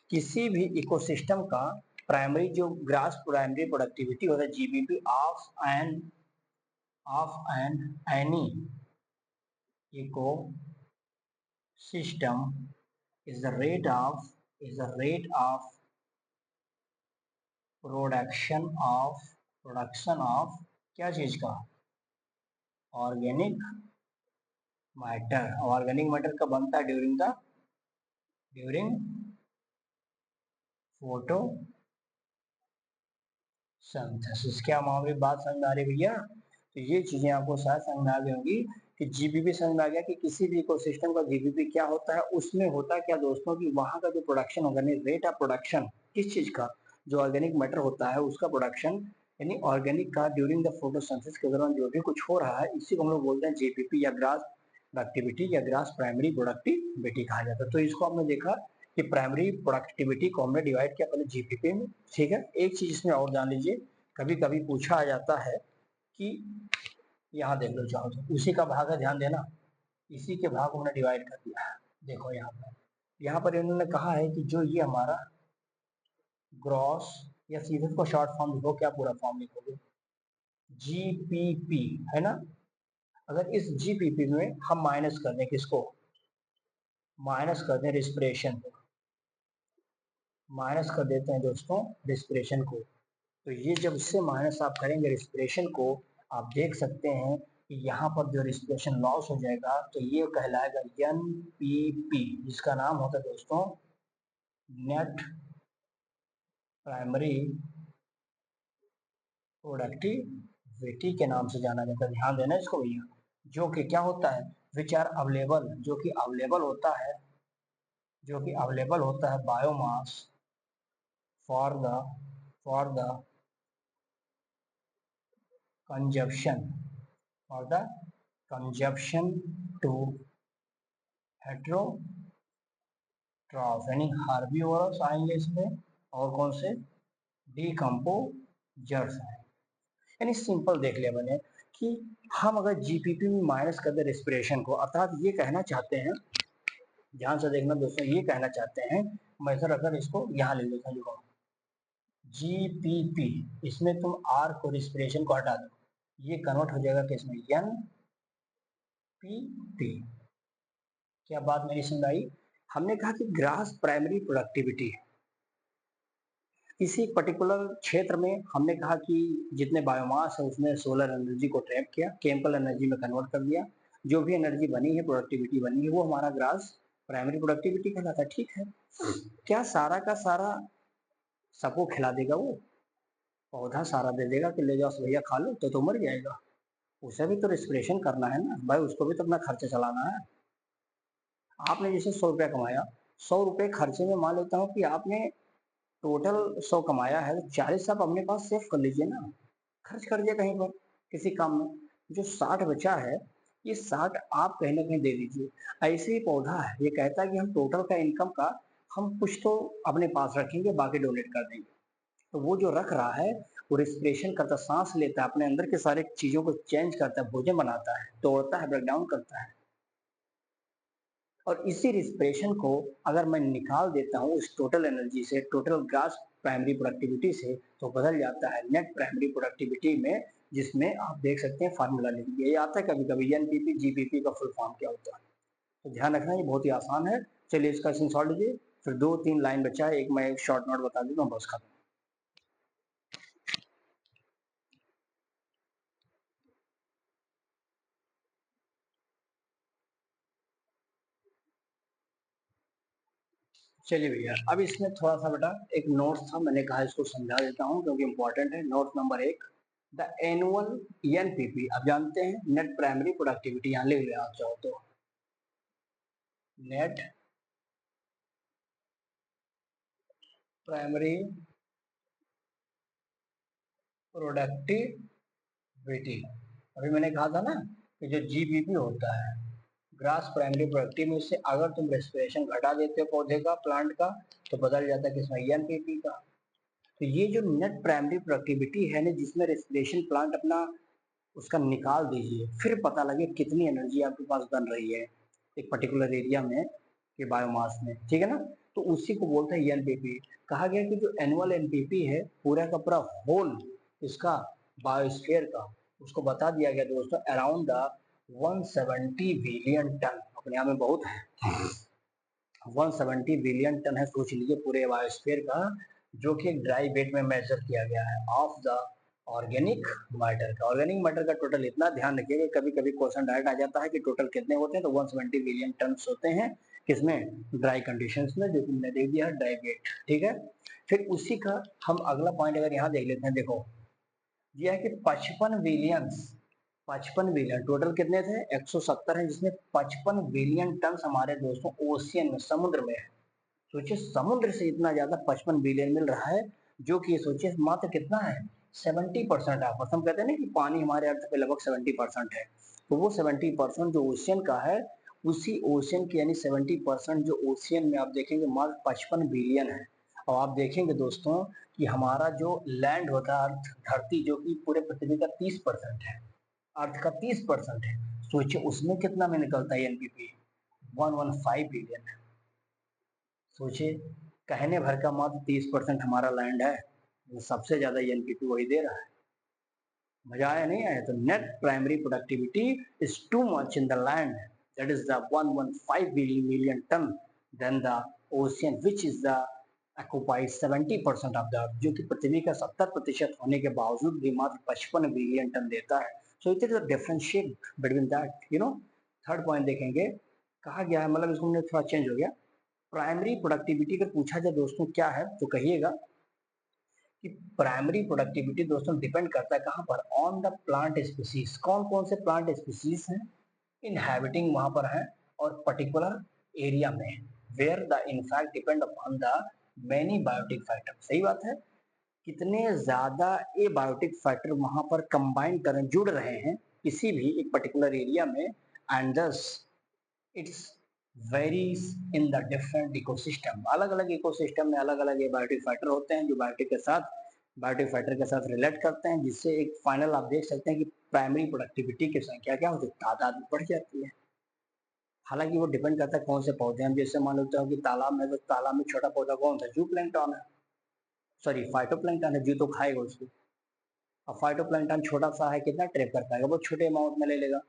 किसी भी इकोसिस्टम का प्राइमरी जो ग्रास प्राइमरी प्रोडक्टिविटी होता है GPP of an any ecosystem is the rate of production of क्या चीज का, ऑर्गेनिक मैटर। ऑर्गेनिक मैटर का बनता है ड्यूरिंग फोटोसिंथेसिस। क्या हमारी बात समझ में आ रही है भैया। तो ये चीजें आपको शायद समझ में आ गई होंगी कि जीबीपी समझ में आ गया कि किसी भी इकोसिस्टम का जीबीपी क्या होता है। उसमें होता क्या दोस्तों कि वहां का जो प्रोडक्शन होगा, रेट ऑफ प्रोडक्शन किस चीज का, जो ऑर्गेनिक मैटर होता है उसका प्रोडक्शन, यानी ऑर्गेनिक का ड्यूरिंग द फोटोसिंथेसिस के दौरान जो भी कुछ हो रहा है, इसी को हम लोग बोलते हैं जीपीपी या ग्रास प्रोडक्टिविटी या ग्रास प्राइमरी प्रोडक्टिविटी कहा जाता है। तो इसको आपने देखा कि प्राइमरी प्रोडक्टिविटी को हमने डिवाइड किया पहले जीपीपी में, ठीक है। एक चीज इसमें और जान लीजिए, कभी कभी पूछा आ जाता है कि यहाँ देख लो चाहो तो उसी का भाग है, ध्यान देना, इसी के भाग को हमने डिवाइड कर दिया है। देखो यहाँ पर इन्होंने कहा है कि जो ये हमारा ग्रॉस, या सीधे को शॉर्ट फॉर्म लिखो, क्या पूरा फॉर्म लिखोगे, जीपीपी, है ना। अगर इस जीपीपी में हम माइनस कर दें किसको, माइनस कर दें रिस्पिरेशन को, माइनस कर देते हैं दोस्तों रिस्पिरेशन को, तो ये जब इससे माइनस आप करेंगे रिस्पिरेशन को, आप देख सकते हैं कि यहाँ पर जो रिस्पिरेशन लॉस हो जाएगा, तो ये कहलाएगा एनपीपी, जिसका नाम होता है दोस्तों नेट प्राइमरी प्रोडक्टिविटी के नाम से जाना जाता है। ध्यान देना इसको भैया, जो कि क्या होता है, विच आर अवेलेबल, जो कि अवेलेबल होता है, जो कि अवेलेबल होता है biomass for the consumption, for the consumption to heterotroph, यानी हार्बीवोरस आएंगे इसमें, और कौन से, डीकम्पोजर्स आएंगे। यानी सिंपल देख लिया मैंने कि हम अगर जीपीपी में माइनस कर दे रेस्पिरेशन को, अर्थात ये कहना चाहते हैं, ध्यान से देखना दोस्तों, ये कहना चाहते हैं, मैं सर अगर इसको यहाँ ले लेता हूँ, जीपीपी, इसमें तुम आर को रिस्पिरेशन को हटा दो, ये कन्वर्ट हो जाएगा किसमें, एन पी पी। क्या बात मेरी समझ आई। हमने कहा कि ग्रास प्राइमरी प्रोडक्टिविटी है, किसी पर्टिकुलर क्षेत्र में हमने कहा कि जितने बायोमास है उसने सोलर एनर्जी को ट्रैप किया, केमिकल एनर्जी में कन्वर्ट कर दिया, जो भी एनर्जी बनी है, प्रोडक्टिविटी बनी है, वो हमारा ग्रास प्राइमरी प्रोडक्टिविटी कहलाता है। ठीक है, क्या सारा का सारा सबको खिला देगा? वो पौधा सारा दे देगा कि ले जाओ भैया खा लो, तो मर जाएगा। उसे भी तो रिस्पिरेशन करना है ना भाई, उसको भी तो अपना खर्चा चलाना है। आपने जैसे 100 रुपया कमाया, 100 रुपये खर्चे में मान लेता हूँ कि आपने टोटल 100 कमाया है, तो 40 आप अपने पास सेव कर लीजिए ना, खर्च कर दिए कहीं पर किसी काम में। जो 60 बचा है, ये 60 आप कहीं ना कहीं दे दीजिए। ऐसे ही पौधा है, ये कहता है कि हम टोटल का इनकम का हम कुछ तो अपने पास रखेंगे, बाकी डोनेट कर देंगे। तो वो जो रख रहा है, वो रिस्पिरेशन करता, सांस लेता है, अपने अंदर के सारे चीजों को चेंज करता है, भोजन बनाता है, तोड़ता है, ब्रेक डाउन करता है। और इसी रिस्पिरेशन को अगर मैं निकाल देता हूँ इस टोटल एनर्जी से, टोटल ग्रास प्राइमरी प्रोडक्टिविटी से, तो बदल जाता है नेट प्राइमरी प्रोडक्टिविटी में, जिसमें आप देख सकते हैं फार्मूला लिख दिया। ये आता है कभी कभी एनपीपी जीपीपी का फुल फॉर्म क्या होता है, तो ध्यान रखना, ये बहुत ही आसान है। चलिए इसका सॉल्व लीजिए, फिर 2-3 लाइन बचा है, एक मैं एक शॉर्ट नोट बता देता हूँ, बस खत्म। चलिए भैया, अब इसमें थोड़ा सा बेटा एक नोट्स था, मैंने कहा इसको समझा देता हूँ क्योंकि इंपॉर्टेंट है। Note number 1, the annual NPP, अब जानते हैं नेट प्राइमरी प्रोडक्टिविटी, यहाँ लिख ले आप चाहो तो, नेट प्राइमरी प्रोडक्टिविटी। अभी मैंने कहा था ना कि जो जीपीपी होता है, ग्रास प्राइमरी प्रोडक्टिव, में से अगर तुम रेस्पिरेशन घटा देते हो पौधे का, प्लांट का, तो बदल जाता है किसमें, एनपीपी का। तो ये जो नेट प्राइमरी प्रोडक्टिविटी है ना, जिसमें रेस्पिरेशन प्लांट अपना उसका निकाल दीजिए, फिर पता लगे कितनी एनर्जी आपके पास बन रही है एक पर्टिकुलर एरिया में के बायोमास में, ठीक है ना। तो उसी को बोलते हैं एनपीपी। कहा गया कि जो एनुअल एनपीपी है, पूरा का पूरा होल इसका बायोस्फीयर का, उसको बता दिया गया दोस्तों अराउंड द 170 बिलियन टन, अपने आप में बहुत है। 170 बिलियन टन है, सोच लीजिए पूरे बायोस्फीयर का, जो कि एक ड्राई वेट में मेजर किया गया है ऑफ द ऑर्गेनिक मैटर का। ऑर्गेनिक मैटर का टोटल इतना ध्यान रखिएगा, कभी कभी क्वेश्चन डायरेक्ट आ जाता है कि टोटल कितने होते हैं, तो 170 बिलियन टन होते हैं किसमें, ड्राई कंडीशंस में, जो तुमने देख दिया ड्राई वेट, ठीक है। फिर उसी का हम अगला पॉइंट अगर यहाँ देख लेते हैं, देखो यह है कि 55 बिलियन टोटल कितने थे, 170 है, जिसमें 55 बिलियन टन हमारे दोस्तों ओशियन में, समुद्र में है। सोचिए समुद्र से इतना ज्यादा 55 बिलियन मिल रहा है, जो कि सोचिए मात्र कितना है, 70%। आप हम कहते हैं ना कि पानी हमारे अर्थ पे लगभग 70% है, तो वो 70% जो ओशियन का है, उसी ओशियन की यानी 70% जो ओशियन में आप देखेंगे मात्र 55 बिलियन है। और आप देखेंगे दोस्तों कि हमारा जो लैंड होता है, अर्थ धरती, जो कि पूरे पृथ्वी का 30% है, अर्थ का 30% है, सोचिए उसमें कितना में निकलता है एनपीपी, 115 बिलियन। सोचिए, कहने भर का मात्र 30% हमारा लैंड है, वो सबसे ज्यादा एनपीपी वही दे रहा है। मजा आया नहीं आया? तो net primary productivity is too much in the land, that is the 115 billion ton, then the ocean which is the occupies 70% of the earth, जो कि पृथ्वी का 70% होने के बावजूद भी मात्र 55 बिलियन टन देता है। So it is a differentiate between that, you know. Third point देखेंगे, कहा गया है, मतलब इसको थोड़ा चेंज हो गया, प्राइमरी प्रोडक्टिविटी अगर पूछा जाए दोस्तों क्या है, तो कहिएगा कि प्राइमरी प्रोडक्टिविटी दोस्तों डिपेंड करता है कहाँ पर, ऑन द प्लांट स्पीसीज। कौन कौन से प्लांट स्पीसीज हैं इनहैबिटिंग वहां पर है, और पर्टिकुलर एरिया में, where the in fact depend upon the many biotic factor. सही बात है, कितने ज्यादा ए बायोटिक फैक्टर वहां पर कंबाइन कर जुड़ रहे हैं किसी भी एक पर्टिकुलर एरिया में, एंड दस it's varies in the different ecosystem. अलग अलग इकोसिस्टम में अलग अलग बायोटिक फैक्टर होते हैं, जो बायोटिक फैक्टर के साथ रिलेट करते हैं, जिससे एक फाइनल आप देख सकते हैं कि प्राइमरी प्रोडक्टिविटी की संख्या क्या होती है, तादाद बढ़ जाती है। हालांकि वो डिपेंड करता है कौन से पौधे हैं। जैसे मान लेते हो कि तालाब में, तो तालाब में छोटा पौधा कौन सा, जू प्लैंकटन है, सॉरी फाइटोप्लैंकटन है, जू तो खाएगा उसको। अब फाइटोप्लैंकटन छोटा सा है, कितना ट्रैप कर पाएगा, वो छोटे अमाउंट में ले लेगा,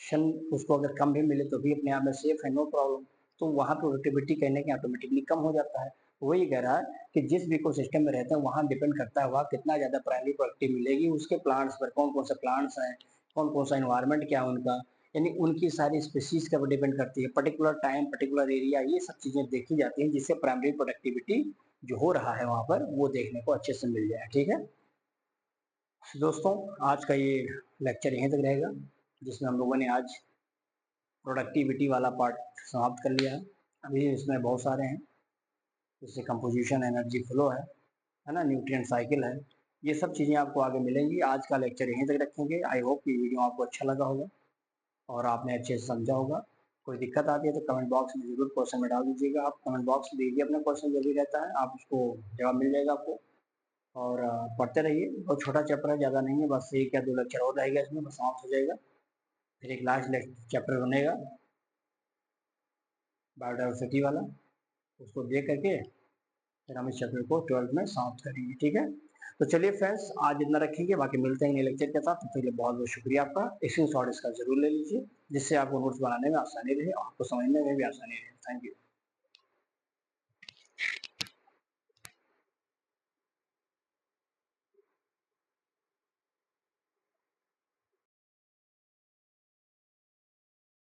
शन उसको अगर कम भी मिले तो भी अपने आप में सेफ है, नो प्रॉब्लम। तो वहाँ प्रोडक्टिविटी कहने के ऑटोमेटिकली कम हो जाता है। वही कह रहा है कि जिस भी इकोसिस्टम में रहते हैं वहाँ डिपेंड करता है वहाँ कितना ज्यादा प्राइमरी प्रोडक्टिव मिलेगी उसके प्लांट्स पर, कौन कौन से प्लांट्स हैं, कौन कौन सा इन्वायरमेंट क्या है उनका, यानी उनकी सारी स्पीशीज के ऊपर डिपेंड करती है, पर्टिकुलर टाइम, पर्टिकुलर एरिया, ये सब चीजें देखी जाती हैं जिससे प्राइमरी प्रोडक्टिविटी जो हो रहा है वहां पर वो देखने को अच्छे से मिल जाए। ठीक है दोस्तों, आज का ये लेक्चर यहीं तक रहेगा, जिसमें हम लोगों ने आज प्रोडक्टिविटी वाला पार्ट समाप्त कर लिया है। अभी इसमें बहुत सारे हैं, जैसे कंपोजिशन, एनर्जी फ्लो है ना, न्यूट्रिएंट साइकिल है, ये सब चीज़ें आपको आगे मिलेंगी। आज का लेक्चर यहीं तक रखेंगे। आई होप ये वीडियो आपको अच्छा लगा होगा और आपने अच्छे से समझा होगा। कोई दिक्कत आती है तो कमेंट बॉक्स में जरूर क्वेश्चन में डाल दीजिएगा। आप कमेंट बॉक्स में दीजिए अपना क्वेश्चन, जो भी रहता है आप उसको जवाब मिल जाएगा आपको। और पढ़ते रहिए, बहुत छोटा चैप्टर है, ज़्यादा नहीं है, बस 1 या 2 लेक्चर और रहेगा, इसमें बस समाप्त हो जाएगा। फिर एक लास्ट चैप्टर बनेगा बायोडाइवर्सिटी वाला, उसको देख करके फिर हम इस चैप्टर को 12th में समाप्त करेंगे। ठीक है, तो चलिए फ्रेंड्स, आज इतना रखेंगे, बाकी मिलते हैं नए लेक्चर के साथ। तो लिए बहुत बहुत शुक्रिया आपका। स्क्रीनशॉट इसका जरूर ले लीजिए, जिससे आपको नोट्स बनाने में आसानी रहे और आपको समझने में भी आसानी रहे। Thank you.